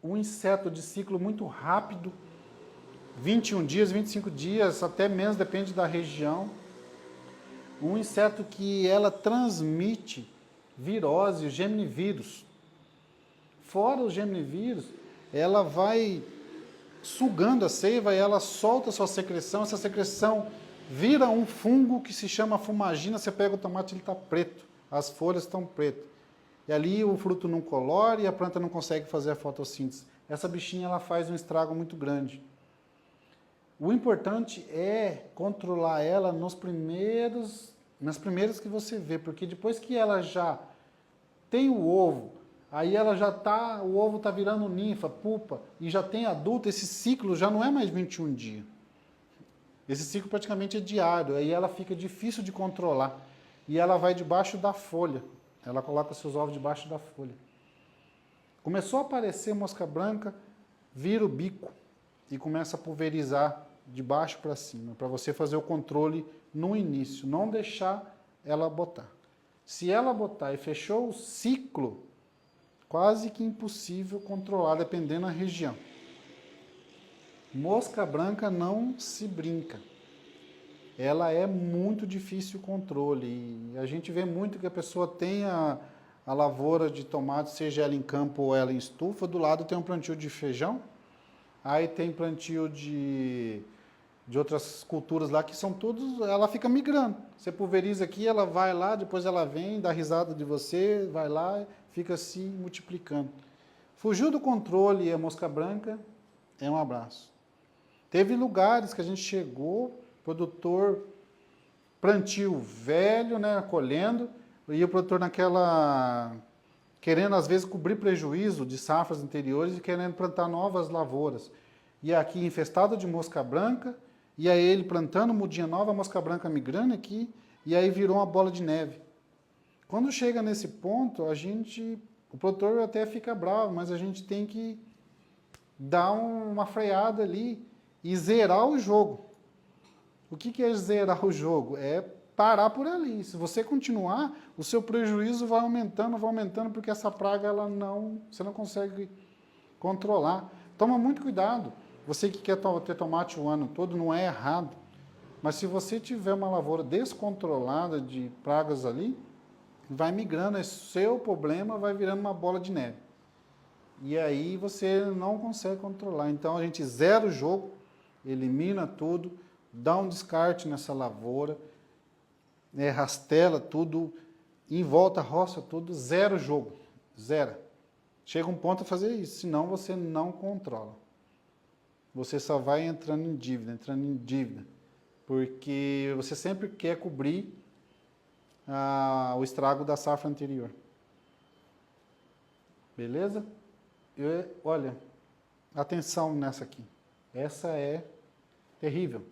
Um inseto de ciclo muito rápido, 21 dias, 25 dias, até menos, depende da região. Um inseto que ela transmite virose, o geminivírus. Fora o geminivírus, ela vai sugando a seiva e ela solta a sua secreção. Essa secreção vira um fungo que se chama fumagina. Você pega o tomate, ele está preto. As folhas estão pretas. E ali o fruto não colore e a planta não consegue fazer a fotossíntese. Essa bichinha ela faz um estrago muito grande. O importante é controlar ela nas primeiras que você vê, porque depois que ela já tem o ovo, aí ela já tá, o ovo está virando ninfa, pupa, e já tem adulto, esse ciclo já não é mais 21 dias. Esse ciclo praticamente é diário, aí ela fica difícil de controlar. E ela vai debaixo da folha, ela coloca seus ovos debaixo da folha. Começou a aparecer mosca branca, vira o bico e começa a pulverizar de baixo para cima, para você fazer o controle no início, não deixar ela botar. Se ela botar e fechou o ciclo, quase que impossível controlar, dependendo da região. Mosca branca não se brinca. Ela é muito difícil o controle. E a gente vê muito que a pessoa tem a lavoura de tomate, seja ela em campo ou ela em estufa, do lado tem um plantio de feijão, aí tem plantio de outras culturas lá que são todos, ela fica migrando. Você pulveriza aqui, ela vai lá, depois ela vem, dá risada de você, vai lá, fica se multiplicando. Fugiu do controle a mosca branca, é um abraço. Teve lugares que a gente chegou, produtor plantio velho, né, colhendo, e o produtor naquela, querendo às vezes cobrir prejuízo de safras anteriores e querendo plantar novas lavouras. E aqui infestado de mosca branca, e aí ele plantando mudinha nova, a mosca branca migrando aqui, e aí virou uma bola de neve. Quando chega nesse ponto, o produtor até fica bravo, mas a gente tem que dar uma freada ali e zerar o jogo. O que é zerar o jogo? É parar por ali. Se você continuar, o seu prejuízo vai aumentando, porque essa praga você não consegue controlar. Toma muito cuidado. Você que quer ter tomate o ano todo, não é errado. Mas se você tiver uma lavoura descontrolada de pragas ali, vai migrando, é seu problema, vai virando uma bola de neve. E aí você não consegue controlar. Então a gente zera o jogo, elimina tudo, dá um descarte nessa lavoura, né, rastela tudo, em volta roça tudo, zero jogo, zero. Chega um ponto a fazer isso, senão você não controla. Você só vai entrando em dívida, porque você sempre quer cobrir o estrago da safra anterior. Beleza? Olha, atenção nessa aqui. Essa é terrível.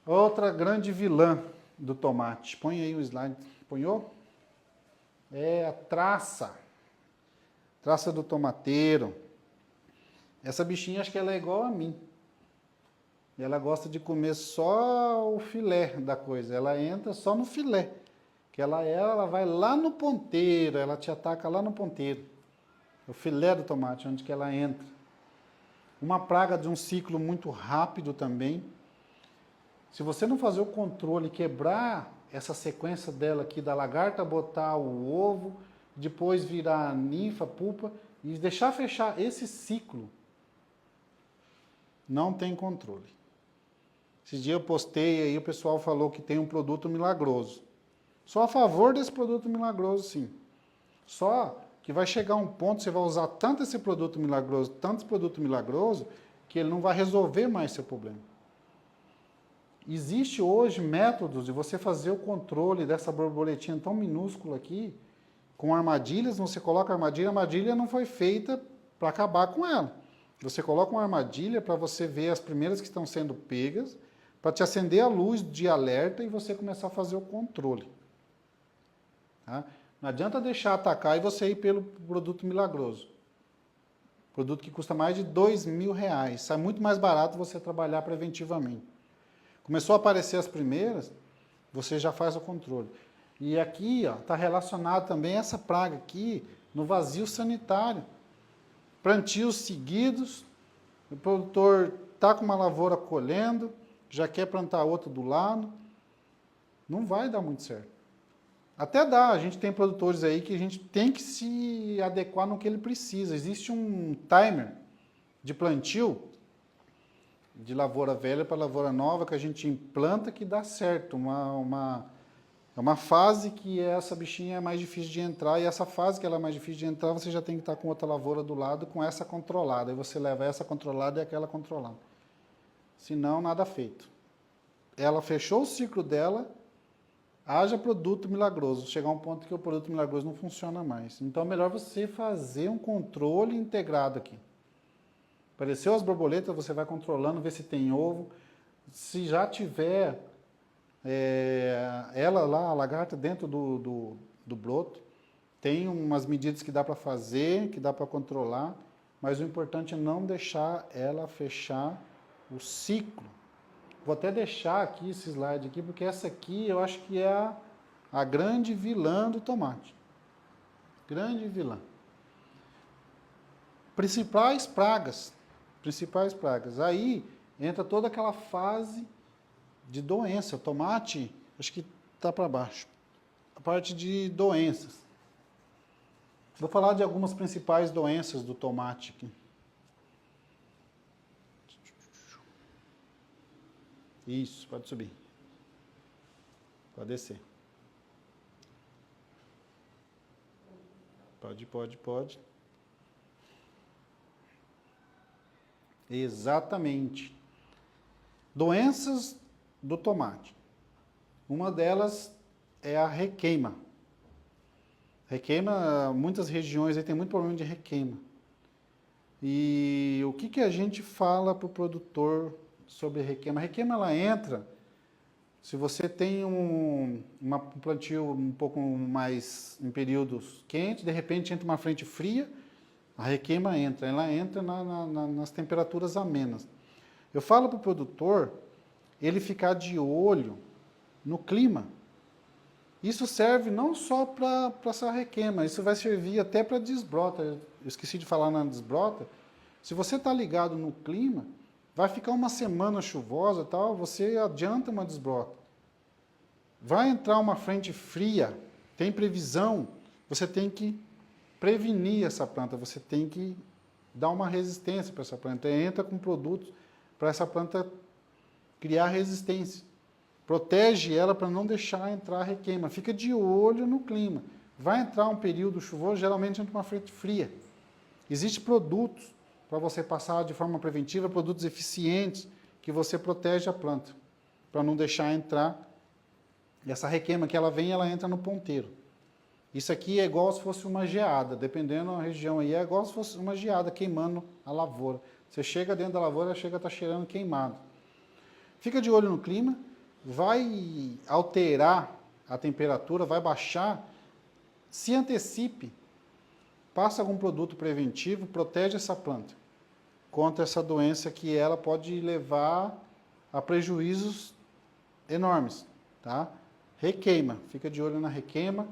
Outra grande vilã do tomate. Põe aí o slide. Ponhou? É a traça. Traça do tomateiro. Essa bichinha, acho que ela é igual a mim. Ela gosta de comer só o filé da coisa. Ela entra só no filé. Que ela vai lá no ponteiro. Ela te ataca lá no ponteiro. O filé do tomate, onde que ela entra. Uma praga de um ciclo muito rápido também. Se você não fazer o controle, quebrar essa sequência dela aqui, da lagarta botar o ovo, depois virar ninfa, pupa, e deixar fechar esse ciclo, não tem controle. Esse dia eu postei aí, o pessoal falou que tem um produto milagroso. Sou a favor desse produto milagroso, sim. Só que vai chegar um ponto, você vai usar tanto esse produto milagroso, que ele não vai resolver mais seu problema. Existe hoje métodos de você fazer o controle dessa borboletinha tão minúscula aqui, com armadilhas, você coloca a armadilha não foi feita para acabar com ela. Você coloca uma armadilha para você ver as primeiras que estão sendo pegas, para te acender a luz de alerta e você começar a fazer o controle. Tá? Não adianta deixar atacar e você ir pelo produto milagroso. Produto que custa mais de R$2.000. Sai muito mais barato você trabalhar preventivamente. Começou a aparecer as primeiras, você já faz o controle. E aqui está relacionado também essa praga aqui no vazio sanitário. Plantios seguidos, o produtor está com uma lavoura colhendo, já quer plantar outra do lado. Não vai dar muito certo. Até dá, a gente tem produtores aí que a gente tem que se adequar no que ele precisa. Existe um timer de plantio, de lavoura velha para lavoura nova, que a gente implanta que dá certo. É uma fase que essa bichinha é mais difícil de entrar, e essa fase que ela é mais difícil de entrar, você já tem que estar com outra lavoura do lado, com essa controlada. Aí você leva essa controlada e aquela controlada. Senão, nada feito. Ela fechou o ciclo dela, haja produto milagroso. Chegar a um ponto que o produto milagroso não funciona mais. Então, é melhor você fazer um controle integrado aqui. Apareceu as borboletas, você vai controlando, ver se tem ovo. Se já tiver ela lá, a lagarta, dentro do broto, tem umas medidas que dá para fazer, que dá para controlar, mas o importante é não deixar ela fechar o ciclo. Vou até deixar aqui esse slide aqui, porque essa aqui eu acho que é a grande vilã do tomate. Grande vilã. Principais pragas. Aí entra toda aquela fase de doença. O tomate, acho que está para baixo. A parte de doenças. Vou falar de algumas principais doenças do tomate aqui. Isso, pode subir. Pode descer. Pode. Exatamente. Doenças do tomate. Uma delas é a requeima. Requeima, muitas regiões aí tem muito problema de requeima. E o que a gente fala para o produtor sobre requeima? A requeima, ela entra, se você tem um plantio um pouco mais em períodos quentes, de repente entra uma frente fria, a requeima entra, ela entra nas temperaturas amenas. Eu falo para o produtor ele ficar de olho no clima. Isso serve não só para essa requeima, isso vai servir até para desbrota. Eu esqueci de falar na desbrota. Se você está ligado no clima, vai ficar uma semana chuvosa, tal, você adianta uma desbrota. Vai entrar uma frente fria, tem previsão, você tem que prevenir essa planta, você tem que dar uma resistência para essa planta. Entra com produtos para essa planta criar resistência. Protege ela para não deixar entrar requeima. Fica de olho no clima. Vai entrar um período chuvoso, geralmente entra uma frente fria. Existem produtos para você passar de forma preventiva, produtos eficientes, que você protege a planta, para não deixar entrar essa requeima, que ela vem e ela entra no ponteiro. Isso aqui é igual se fosse uma geada, dependendo da região aí, é igual se fosse uma geada queimando a lavoura. Você chega dentro da lavoura, chega a estar cheirando queimado. Fica de olho no clima, vai alterar a temperatura, vai baixar, se antecipe, passa algum produto preventivo, protege essa planta contra essa doença que ela pode levar a prejuízos enormes, tá? Requeima, fica de olho na requeima,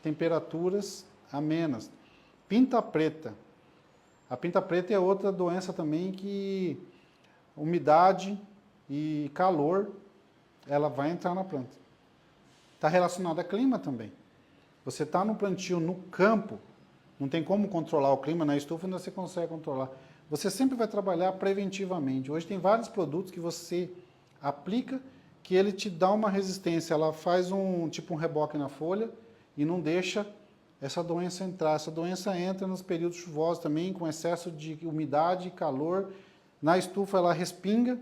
temperaturas amenas. Pinta preta. A pinta preta é outra doença também que umidade e calor, ela vai entrar na planta. Está relacionado a clima também. Você está no plantio, no campo, não tem como controlar o clima, na estufa ainda você consegue controlar. Você sempre vai trabalhar preventivamente. Hoje tem vários produtos que você aplica, que ele te dá uma resistência, ela faz um reboque na folha e não deixa essa doença entrar. Essa doença entra nos períodos chuvosos também, com excesso de umidade e calor. Na estufa ela respinga,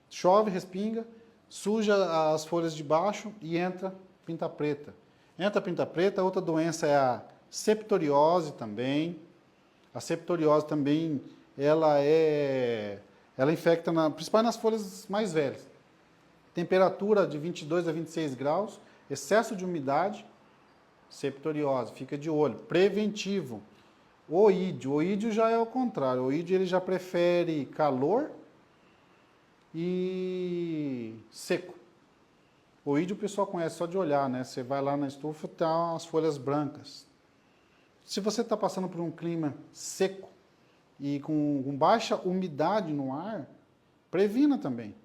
chove, respinga, suja as folhas de baixo e entra pinta preta. Entra pinta preta, outra doença é a septoriose também. A septoriose também, ela infecta, principalmente nas folhas mais velhas. Temperatura de 22 a 26 graus, excesso de umidade, septoriose, fica de olho. Preventivo, oídio já é o contrário. O oídio ele já prefere calor e seco. Oídio o pessoal conhece só de olhar, né? Você vai lá na estufa, tá as folhas brancas. Se você está passando por um clima seco e com baixa umidade no ar, previna também.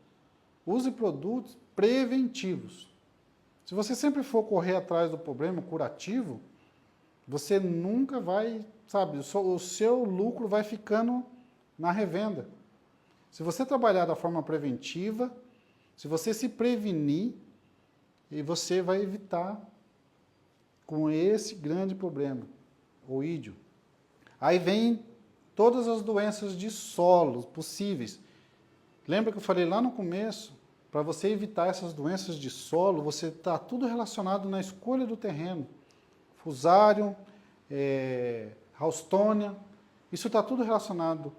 Use produtos preventivos. Se você sempre for correr atrás do problema curativo, você nunca vai, sabe, o seu lucro vai ficando na revenda. Se você trabalhar da forma preventiva, se você se prevenir, e você vai evitar com esse grande problema, oídio. Aí vem todas as doenças de solo possíveis. Lembra que eu falei lá no começo? Para você evitar essas doenças de solo, você está tudo relacionado na escolha do terreno. Fusarium, Houstonian, isso está tudo relacionado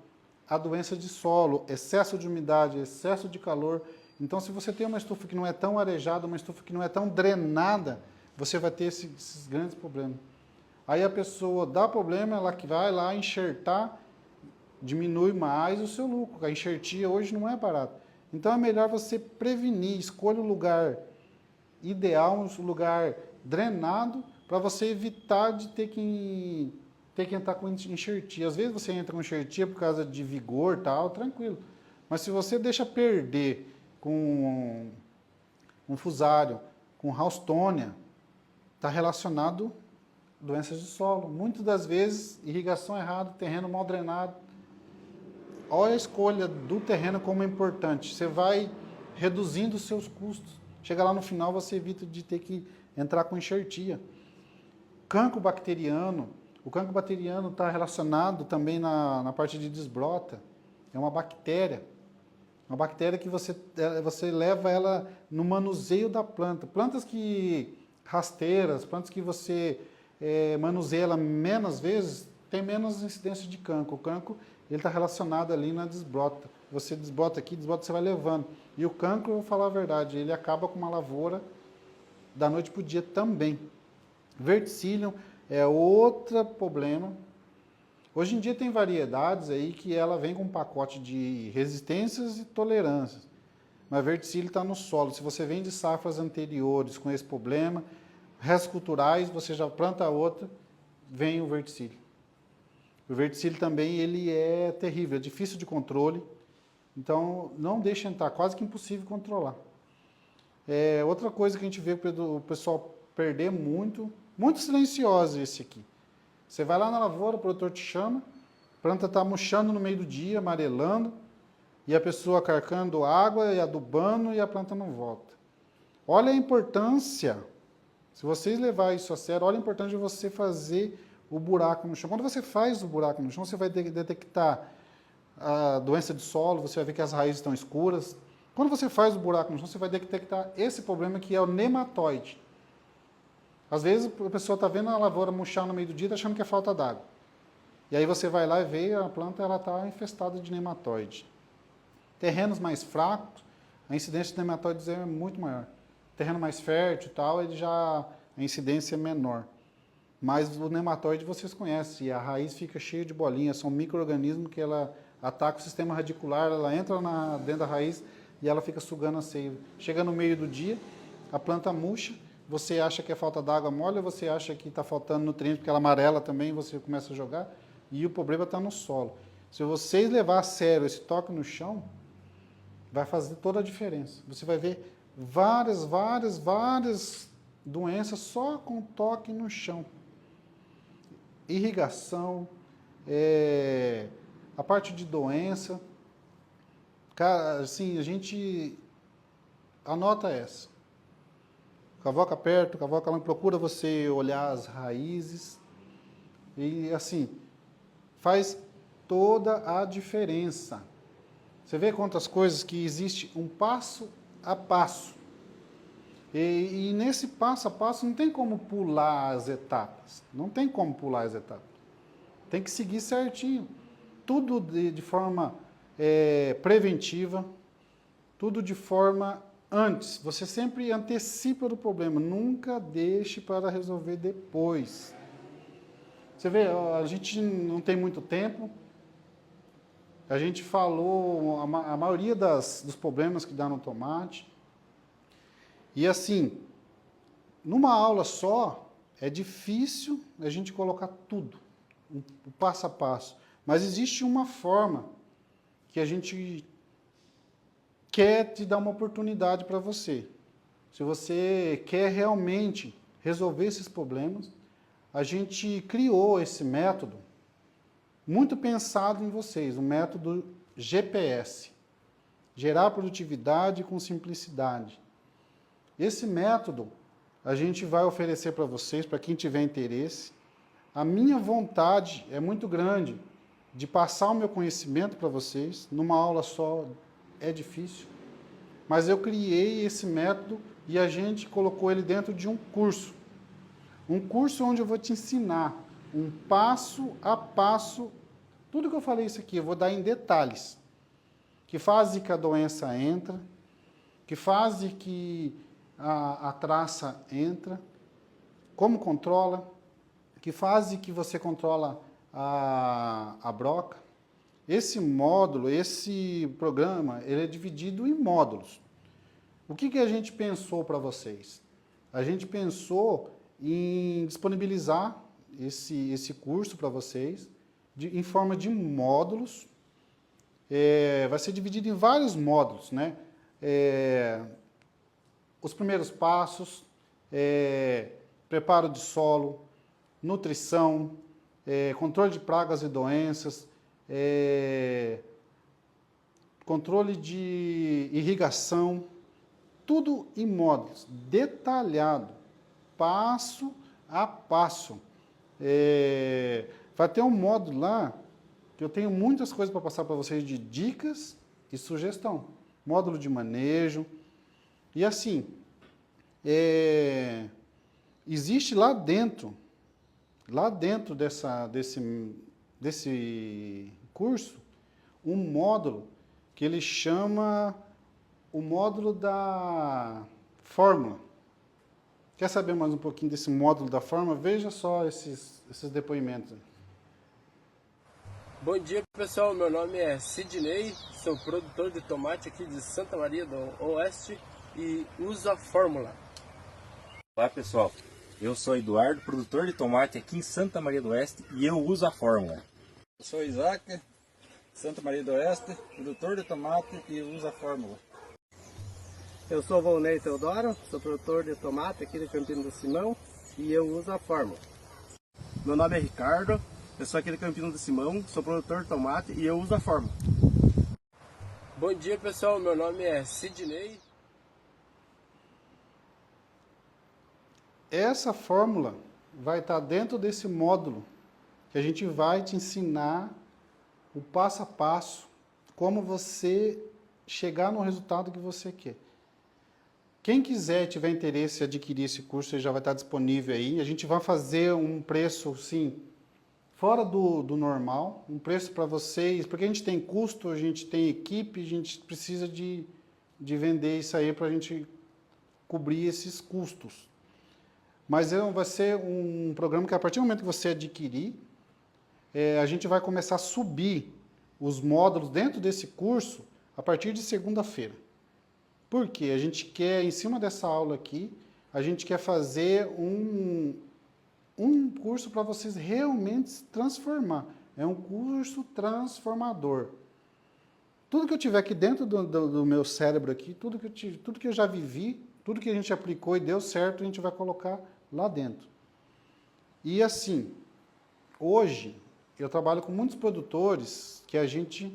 à doença de solo, excesso de umidade, excesso de calor. Então, se você tem uma estufa que não é tão arejada, uma estufa que não é tão drenada, você vai ter esses grandes problemas. Aí a pessoa dá problema, ela que vai lá enxertar, diminui mais o seu lucro. A enxertia hoje não é barato. Então é melhor você prevenir, escolha o lugar ideal, um lugar drenado, para você evitar de ter que entrar com enxertia. Às vezes você entra com enxertia por causa de vigor, tal, tranquilo. Mas se você deixa perder com um fusário, com Houstonian, está relacionado a doenças de solo. Muitas das vezes, irrigação errada, terreno mal drenado. Olha a escolha do terreno como é importante. Você vai reduzindo os seus custos. Chega lá no final, você evita de ter que entrar com enxertia. Cancro bacteriano. O cancro bacteriano está relacionado também na parte de desbrota. É uma bactéria. Uma bactéria que você leva ela no manuseio da planta. Plantas que rasteiras, plantas que você manuseia ela menos vezes, tem menos incidência de cancro. O cancro está relacionado ali na desbrota. Você desbrota aqui, desbrota, você vai levando. E o cancro, eu vou falar a verdade, ele acaba com uma lavoura da noite para o dia também. Verticillium é outro problema. Hoje em dia tem variedades aí que ela vem com um pacote de resistências e tolerâncias. Mas verticílio está no solo. Se você vem de safras anteriores com esse problema, restos culturais, você já planta outra, vem o verticílio. O verticílio também ele é terrível, é difícil de controle. Então, não deixa entrar, quase que impossível controlar. Outra coisa que a gente vê o pessoal perder muito silencioso esse aqui. Você vai lá na lavoura, o produtor te chama, a planta está murchando no meio do dia, amarelando, e a pessoa carcando água e adubando e a planta não volta. Olha a importância, se vocês levarem isso a sério, olha a importância de você fazer o buraco no chão. Quando você faz o buraco no chão, você vai detectar a doença de solo, você vai ver que as raízes estão escuras. Quando você faz o buraco no chão, você vai detectar esse problema que é o nematóide. Às vezes a pessoa está vendo a lavoura murchar no meio do dia, tá achando que é falta d'água. E aí você vai lá e vê a planta está infestada de nematóide. Terrenos mais fracos, a incidência de nematóides é muito maior. Terreno mais fértil e tal, a incidência é menor. Mas o nematóide vocês conhecem, a raiz fica cheia de bolinhas, são micro-organismos que ela ataca o sistema radicular, ela entra dentro da raiz e ela fica sugando a seiva. Chega no meio do dia, a planta murcha, você acha que é falta d'água mole, você acha que está faltando nutriente, porque ela amarela também, você começa a jogar, e o problema está no solo. Se vocês levar a sério esse toque no chão, vai fazer toda a diferença. Você vai ver várias doenças só com toque no chão. Irrigação, a parte de doença. Cara, assim, a gente anota essa. Cavoca perto, cavoca longe, procura você olhar as raízes. E assim, faz toda a diferença. Você vê quantas coisas que existe um passo a passo. E nesse passo a passo não tem como pular as etapas. Não tem como pular as etapas. Tem que seguir certinho. Tudo de forma preventiva, tudo de forma antes. Você sempre antecipa o problema. Nunca deixe para resolver depois. Você vê, a gente não tem muito tempo. A gente falou a maioria dos problemas que dá no tomate. E assim, numa aula só, é difícil a gente colocar tudo, o passo a passo. Mas existe uma forma que a gente quer te dar uma oportunidade para você. Se você quer realmente resolver esses problemas, a gente criou esse método muito pensado em vocês, o método GPS, gerar produtividade com simplicidade. Esse método a gente vai oferecer para vocês, para quem tiver interesse. A minha vontade é muito grande de passar o meu conhecimento para vocês. Numa aula só é difícil, mas eu criei esse método e a gente colocou ele dentro de um curso. Um curso onde eu vou te ensinar um passo a passo. Tudo que eu falei isso aqui, eu vou dar em detalhes. Que fase que a doença entra, que fase que a traça entra, como controla, que fase que você controla a broca. Esse módulo, esse programa, ele é dividido em módulos. O que a gente pensou para vocês? A gente pensou em disponibilizar esse curso para vocês em forma de módulos. Vai ser dividido em vários módulos, né? Os primeiros passos, preparo de solo, nutrição, controle de pragas e doenças, controle de irrigação, tudo em módulos, detalhado, passo a passo. Vai ter um módulo lá que eu tenho muitas coisas para passar para vocês de dicas e sugestão. Módulo de manejo. E assim, existe lá dentro desse curso, um módulo que ele chama o módulo da fórmula. Quer saber mais um pouquinho desse módulo da fórmula? Veja só esses depoimentos. Bom dia, pessoal. Meu nome é Sidney, sou produtor de tomate aqui de Santa Maria do Oeste e uso a fórmula. Olá, pessoal. Eu sou Eduardo, produtor de tomate aqui em Santa Maria do Oeste e eu uso a fórmula. Eu sou Isaac, Santa Maria do Oeste, produtor de tomate e uso a fórmula. Eu sou Volney Teodoro, sou produtor de tomate aqui de Campina do Simão e eu uso a fórmula. Meu nome é Ricardo, eu sou aqui de Campina do Simão, sou produtor de tomate e eu uso a fórmula. Bom dia, pessoal. Meu nome é Sidney. Essa fórmula vai estar dentro desse módulo que a gente vai te ensinar o passo a passo, como você chegar no resultado que você quer. Quem quiser e tiver interesse em adquirir esse curso, ele já vai estar disponível aí. A gente vai fazer um preço, sim, fora do normal, um preço para vocês, porque a gente tem custo, a gente tem equipe, a gente precisa de vender isso aí para a gente cobrir esses custos. Mas vai ser um programa que a partir do momento que você adquirir, a gente vai começar a subir os módulos dentro desse curso a partir de segunda-feira. Por quê? A gente quer, em cima dessa aula aqui, a gente quer fazer um curso para vocês realmente se transformar. É um curso transformador. Tudo que eu tiver aqui dentro do meu cérebro aqui, tudo que eu já vivi, tudo que a gente aplicou e deu certo, a gente vai colocar lá dentro. E assim, hoje, eu trabalho com muitos produtores que a gente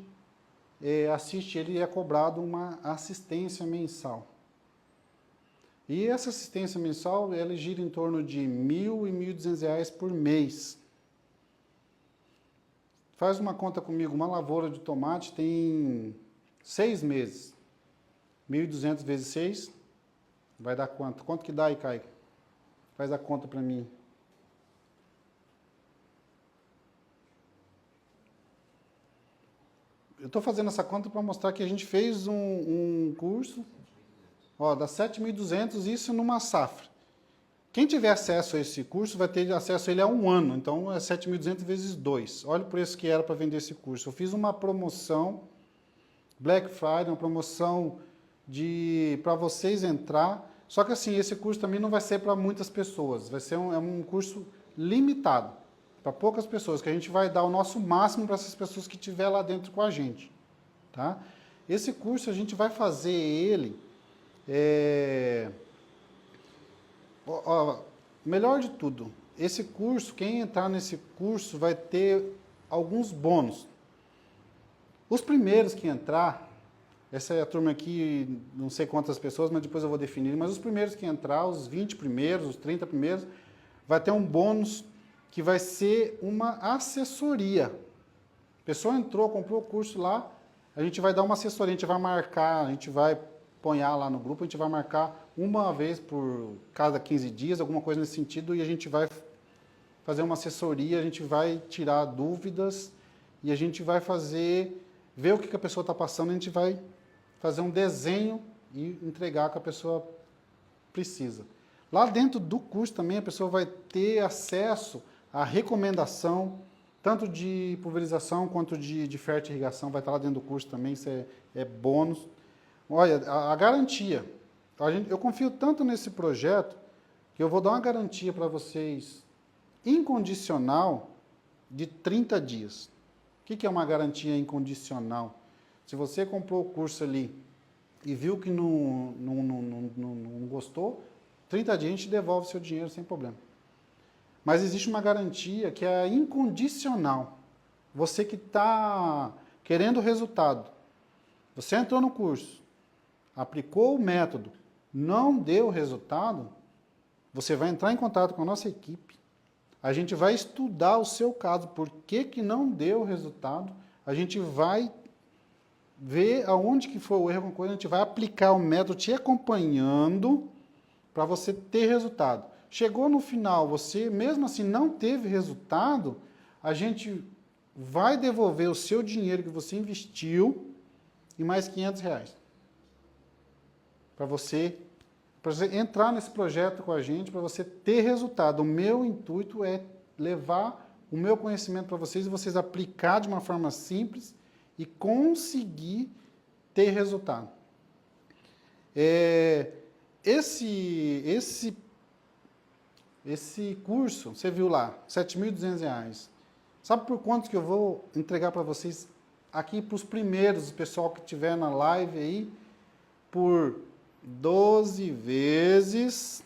assiste ele e é cobrado uma assistência mensal. E essa assistência mensal, ela gira em torno de R$1.000 e R$1.200 por mês. Faz uma conta comigo, uma lavoura de tomate tem 6 meses. 1.200 vezes 6, vai dar quanto? Quanto que dá aí, Caio? Faz a conta para mim. Eu estou fazendo essa conta para mostrar que a gente fez um curso, ó, dá 7.200, isso numa safra. Quem tiver acesso a esse curso vai ter acesso a ele há um ano, então é 7.200 vezes 2. Olha o preço que era para vender esse curso. Eu fiz uma promoção, Black Friday, uma promoção para vocês entrar, só que assim, esse curso também não vai ser para muitas pessoas, vai ser um curso limitado. Para poucas pessoas, que a gente vai dar o nosso máximo para essas pessoas que estiver lá dentro com a gente. Tá? Esse curso a gente vai fazer ele... melhor de tudo, esse curso, quem entrar nesse curso vai ter alguns bônus. Os primeiros que entrar, essa é a turma aqui, não sei quantas pessoas, mas depois eu vou definir, mas os primeiros que entrar, os 20 primeiros, os 30 primeiros, vai ter um bônus que vai ser uma assessoria. A pessoa entrou, comprou o curso lá, a gente vai dar uma assessoria, a gente vai marcar, a gente vai ponhar lá no grupo, a gente vai marcar uma vez por cada 15 dias, alguma coisa nesse sentido, e a gente vai fazer uma assessoria, a gente vai tirar dúvidas e a gente vai ver o que a pessoa está passando, a gente vai fazer um desenho e entregar o que a pessoa precisa. Lá dentro do curso também a pessoa vai ter acesso à recomendação, tanto de pulverização quanto de fertirrigação, vai estar lá dentro do curso também, isso é bônus. Olha, a garantia. Eu confio tanto nesse projeto que eu vou dar uma garantia para vocês incondicional de 30 dias. O que é uma garantia incondicional? Se você comprou o curso ali e viu que não gostou, 30 dias a gente devolve o seu dinheiro sem problema. Mas existe uma garantia que é incondicional. Você que está querendo resultado, você entrou no curso, aplicou o método, não deu resultado, você vai entrar em contato com a nossa equipe, a gente vai estudar o seu caso, por que não deu resultado, a gente vai ver aonde que foi o erro, alguma coisa, a gente vai aplicar o método te acompanhando para você ter resultado. Chegou no final, você mesmo assim não teve resultado, a gente vai devolver o seu dinheiro que você investiu e mais R$500. Para você entrar nesse projeto com a gente, para você ter resultado. O meu intuito é levar o meu conhecimento para vocês e vocês aplicar de uma forma simples e conseguir ter resultado. Esse curso, você viu lá, R$7.200. Sabe por quanto que eu vou entregar para vocês aqui para os primeiros, o pessoal que estiver na live aí, por 12 vezes,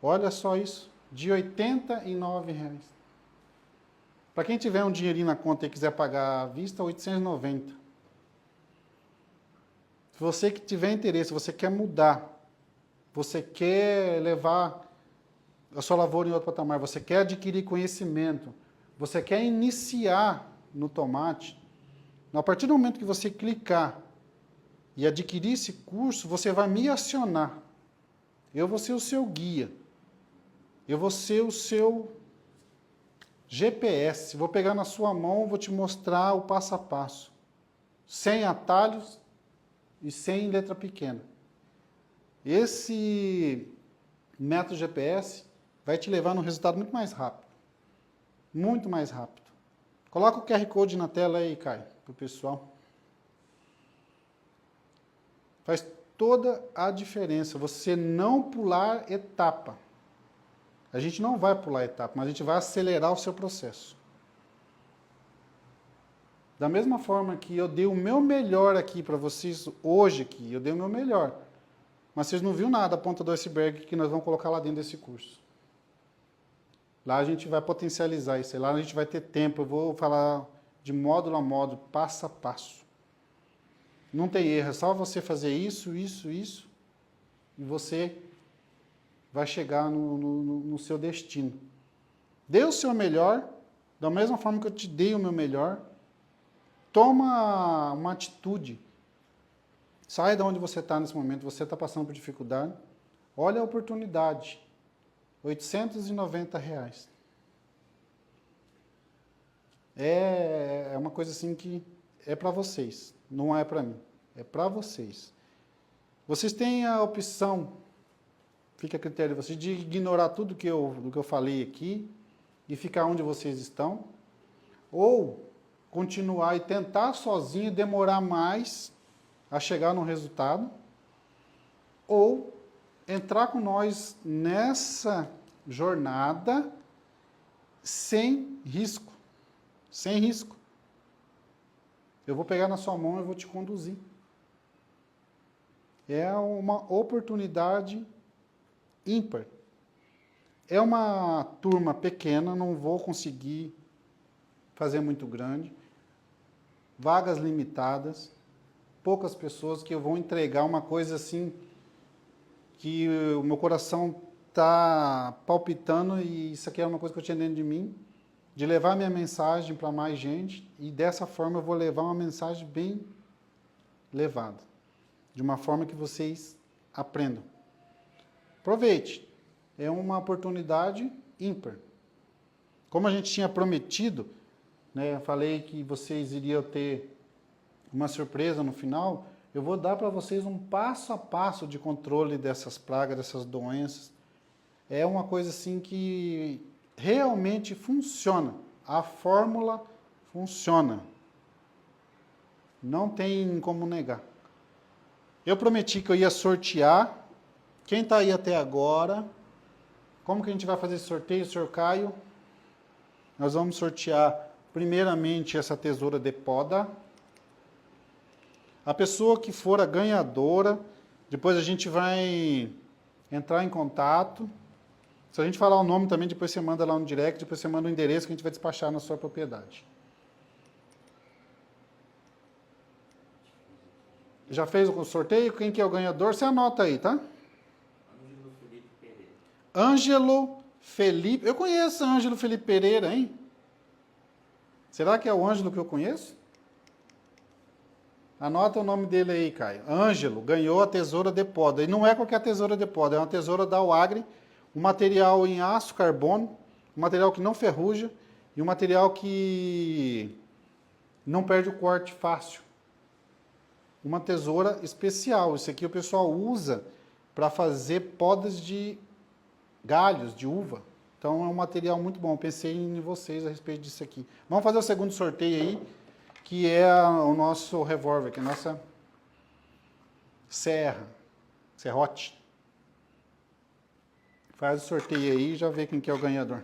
olha só isso, de R$89. Para quem tiver um dinheirinho na conta e quiser pagar à vista, 890. você que tiver interesse, você quer mudar, você quer levar a sua lavoura em outro patamar, você quer adquirir conhecimento, você quer iniciar no tomate, a partir do momento que você clicar e adquirir esse curso, você vai me acionar. Eu vou ser o seu guia. Eu vou ser o seu GPS. Vou pegar na sua mão, vou te mostrar o passo a passo. Sem atalhos e sem letra pequena. Esse método GPS vai te levar num resultado muito mais rápido. Muito mais rápido. Coloca o QR Code na tela aí, Caio, para o pessoal. Faz toda a diferença você não pular etapa. A gente não vai pular etapa, mas a gente vai acelerar o seu processo. Da mesma forma que eu dei o meu melhor aqui para vocês hoje aqui, eu dei o meu melhor. Mas vocês não viram nada a ponta do iceberg que nós vamos colocar lá dentro desse curso. Lá a gente vai potencializar isso, lá a gente vai ter tempo, eu vou falar de módulo a módulo, passo a passo. Não tem erro, é só você fazer isso, isso, isso, e você vai chegar no seu destino. Dê o seu melhor, da mesma forma que eu te dei o meu melhor, toma uma atitude. Sai de onde você está nesse momento, você está passando por dificuldade, olha a oportunidade. R$890. É uma coisa assim que é para vocês, não é para mim, é para vocês. Vocês têm a opção, fica a critério de vocês, de ignorar tudo do que eu falei aqui e ficar onde vocês estão, ou continuar e tentar sozinho, demorar mais a chegar no resultado, ou entrar com nós nessa jornada sem risco. Sem risco. Eu vou pegar na sua mão e vou te conduzir. É uma oportunidade ímpar. É uma turma pequena, não vou conseguir fazer muito grande. Vagas limitadas, poucas pessoas que eu vou entregar uma coisa assim que o meu coração está palpitando e isso aqui é uma coisa que eu tinha dentro de mim, de levar minha mensagem para mais gente e dessa forma eu vou levar uma mensagem bem levada, de uma forma que vocês aprendam. Aproveite, é uma oportunidade ímpar. Como a gente tinha prometido, né, eu falei que vocês iriam ter uma surpresa no final, eu vou dar para vocês um passo a passo de controle dessas pragas, dessas doenças. É uma coisa assim que realmente funciona. A fórmula funciona. Não tem como negar. Eu prometi que eu ia sortear. Quem está aí até agora? Como que a gente vai fazer esse sorteio, Sr. Caio? Nós vamos sortear primeiramente essa tesoura de poda. A pessoa que for a ganhadora, depois a gente vai entrar em contato. Se a gente falar o nome também, depois você manda lá no direct, depois você manda o endereço que a gente vai despachar na sua propriedade. Já fez o sorteio? Quem que é o ganhador? Você anota aí, tá? Ângelo Felipe Pereira. Ângelo Felipe. Eu conheço Ângelo Felipe Pereira, hein? Será que é o Ângelo que eu conheço? Anota o nome dele aí, Caio. Ângelo ganhou a tesoura de poda. E não é qualquer tesoura de poda, é uma tesoura da Uagri, um material em aço carbono, um material que não ferruja e um material que não perde o corte fácil. Uma tesoura especial. Isso aqui o pessoal usa para fazer podas de galhos, de uva. Então é um material muito bom. Pensei em vocês a respeito disso aqui. Vamos fazer o segundo sorteio aí, que é o nosso revólver, que é a nossa serrote. Faz o sorteio aí e já vê quem que é o ganhador.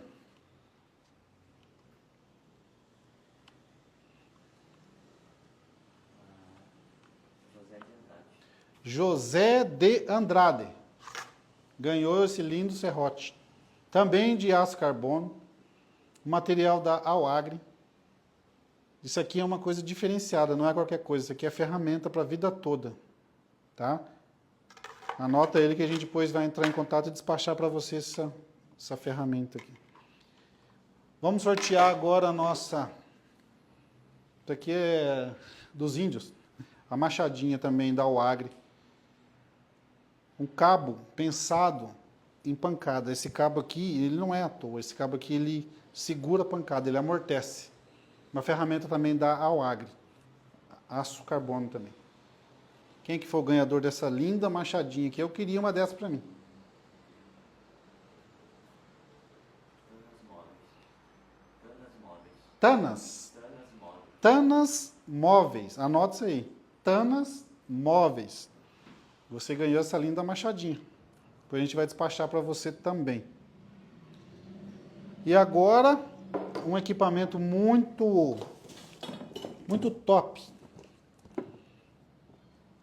José de Andrade. Ganhou esse lindo serrote. Também de aço carbono. Material da Auagri. Isso aqui é uma coisa diferenciada, não é qualquer coisa. Isso aqui é ferramenta para a vida toda. tá? Anota ele que a gente depois vai entrar em contato e despachar para você essa ferramenta aqui. Vamos sortear agora a nossa... Isso aqui é dos índios. A machadinha também da Uagre. Um cabo pensado em pancada. Esse cabo aqui, ele não é à toa. Esse cabo aqui, ele segura a pancada, ele amortece. Uma ferramenta também da Uagre. Aço carbono também. Quem que foi o ganhador dessa linda machadinha aqui? Eu queria uma dessa para mim. Tanas. Tanas Móveis. Anota isso aí. Tanas Móveis. Você ganhou essa linda machadinha. Depois a gente vai despachar para você também. E agora, um equipamento muito top.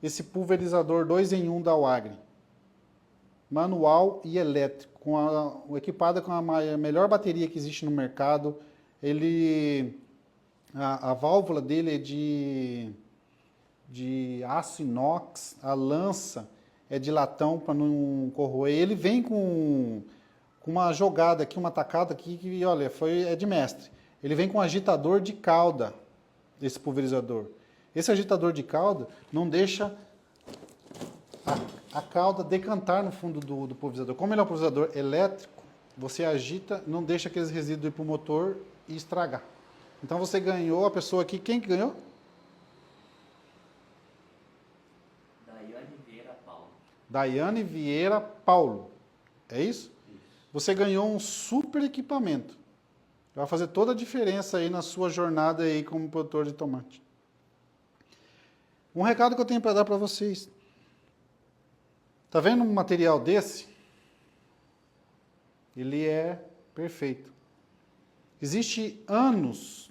Esse pulverizador 2 em 1 da Uagre. Manual e elétrico. Equipado com a melhor bateria que existe no mercado. A válvula dele é de aço inox, a lança é de latão para não corroer. Ele vem com uma jogada aqui, uma tacada aqui, que olha, é de mestre. Ele vem com um agitador de cauda, esse pulverizador. Esse agitador de cauda não deixa a cauda decantar no fundo do pulverizador. Como ele é um pulverizador elétrico, você agita, não deixa aqueles resíduos ir para o motor e estragar. Então você ganhou, a pessoa aqui, quem que ganhou? Daiane Vieira Paulo. Daiane Vieira Paulo. É isso? Isso. Você ganhou um super equipamento. Vai fazer toda a diferença aí na sua jornada aí como produtor de tomate. Um recado que eu tenho para dar para vocês. Tá vendo um material desse? Ele é perfeito. Existe anos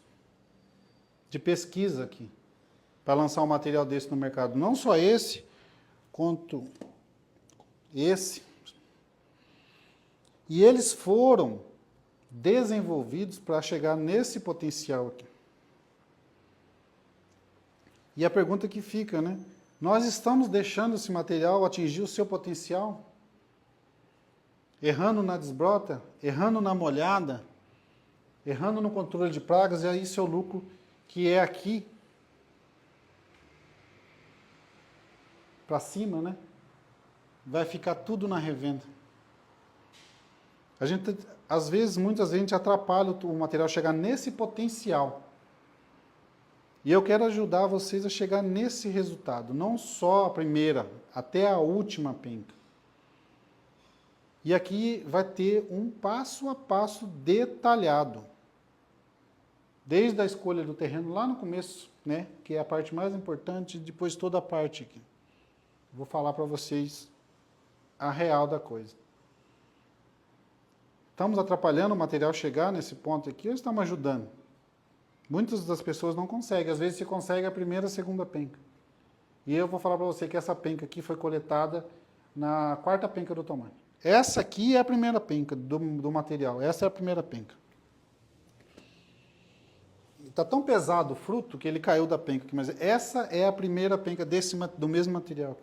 de pesquisa aqui para lançar um material desse no mercado. Não só esse, quanto esse. E eles foram desenvolvidos para chegar nesse potencial aqui. E a pergunta que fica, né? Nós estamos deixando esse material atingir o seu potencial? Errando na desbrota, errando na molhada, errando no controle de pragas, e aí seu lucro, que é aqui para cima, né? Vai ficar tudo na revenda. A gente, às vezes, muitas vezes, a gente atrapalha o material chegar nesse potencial. E eu quero ajudar vocês a chegar nesse resultado, não só a primeira, até a última penca. E aqui vai ter um passo a passo detalhado. Desde a escolha do terreno lá no começo, né, que é a parte mais importante, depois toda a parte aqui. Vou falar para vocês a real da coisa. Estamos atrapalhando o material chegar nesse ponto aqui ou estamos ajudando? Muitas das pessoas não conseguem. Às vezes você consegue a primeira, a segunda penca. E eu vou falar para você que essa penca aqui foi coletada na 4ª penca do tomate. Essa aqui é a primeira penca do material. Essa é a primeira penca. Está tão pesado o fruto que ele caiu da penca aqui, mas essa é a primeira penca do mesmo material.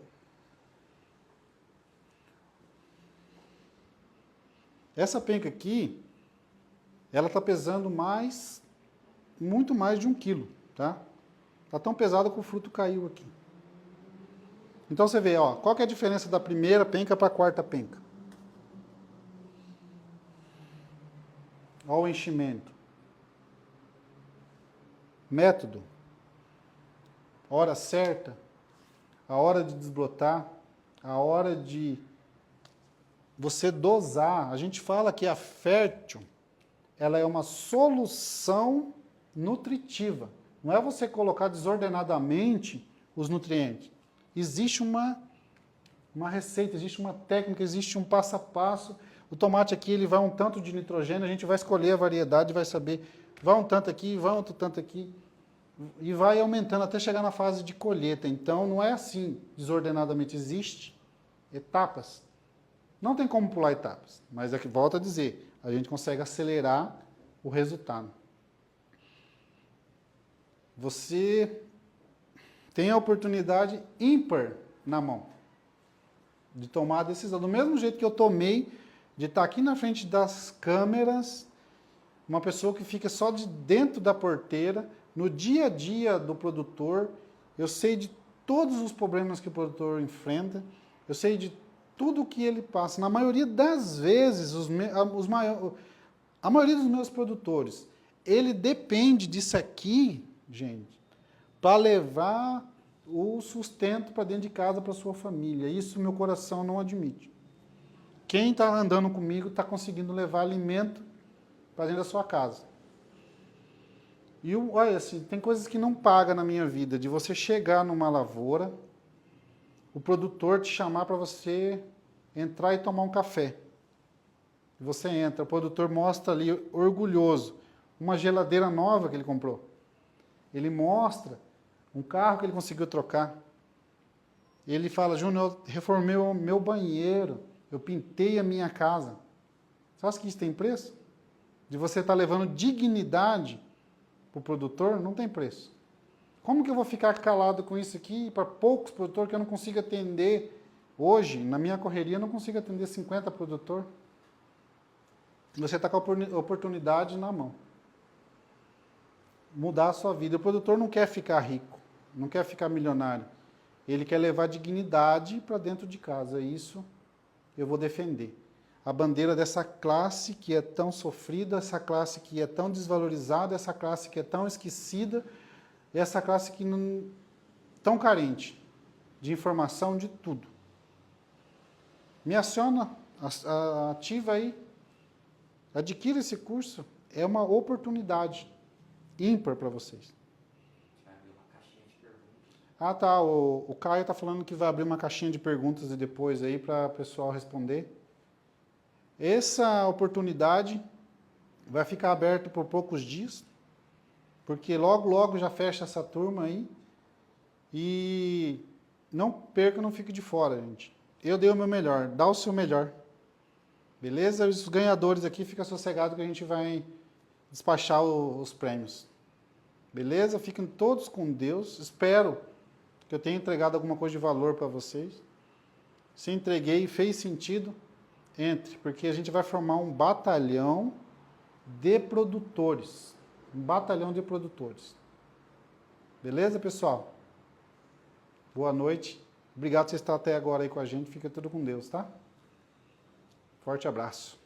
Essa penca aqui, ela está pesando muito mais de 1 quilo, tá? Está tão pesada que o fruto caiu aqui. Então você vê, ó, qual que é a diferença da primeira penca para a 4ª penca? Olha o enchimento. Método. Hora certa. A hora de desbrotar. A hora de você dosar. A gente fala que a Fértil, ela é uma solução nutritiva. Não é você colocar desordenadamente os nutrientes. Existe uma receita, existe uma técnica, existe um passo a passo. O tomate aqui, ele vai um tanto de nitrogênio, a gente vai escolher a variedade, vai saber, vai um tanto aqui, vai outro tanto aqui, e vai aumentando até chegar na fase de colheita. Então, não é assim, desordenadamente, existe etapas. Não tem como pular etapas, mas aqui, volto a dizer, a gente consegue acelerar o resultado. Você tem a oportunidade ímpar na mão. De tomar a decisão. Do mesmo jeito que eu tomei de estar aqui na frente das câmeras, uma pessoa que fica só de dentro da porteira, no dia a dia do produtor, eu sei de todos os problemas que o produtor enfrenta, eu sei de tudo que ele passa. Na maioria das vezes, a maioria dos meus produtores, ele depende disso aqui, gente, para levar o sustento para dentro de casa, para sua família. Isso meu coração não admite. Quem está andando comigo está conseguindo levar alimento para dentro da sua casa. E olha, assim, tem coisas que não paga na minha vida, de você chegar numa lavoura, o produtor te chamar para você entrar e tomar um café. Você entra, o produtor mostra ali, orgulhoso, uma geladeira nova que ele comprou. Ele mostra um carro que ele conseguiu trocar. Ele fala, Júnior, eu reformei o meu banheiro, eu pintei a minha casa. Você acha que isso tem preço? De você estar levando dignidade para o produtor, não tem preço. Como que eu vou ficar calado com isso aqui para poucos produtores que eu não consigo atender? Hoje, na minha correria, eu não consigo atender 50 produtores. Você está com a oportunidade na mão. Mudar a sua vida. O produtor não quer ficar rico, não quer ficar milionário. Ele quer levar dignidade para dentro de casa. Isso eu vou defender. A bandeira dessa classe que é tão sofrida, essa classe que é tão desvalorizada, essa classe que é tão esquecida, essa classe que não tão carente de informação de tudo. Me aciona, ativa aí, adquira esse curso, é uma oportunidade ímpar para vocês. Vai abrir uma caixinha de perguntas. Ah, tá, o Caio está falando que vai abrir uma caixinha de perguntas e depois aí para o pessoal responder. Essa oportunidade vai ficar aberta por poucos dias, porque logo, logo já fecha essa turma aí. E não perca, não fique de fora, gente. Eu dei o meu melhor, dá o seu melhor. Beleza? Os ganhadores aqui, fica sossegado que a gente vai despachar os prêmios. Beleza? Fiquem todos com Deus. Espero que eu tenha entregado alguma coisa de valor para vocês. Se entreguei e fez sentido, entre, porque a gente vai formar um batalhão de produtores. Um batalhão de produtores. Beleza, pessoal? Boa noite. Obrigado por você estar até agora aí com a gente. Fica tudo com Deus, tá? Forte abraço.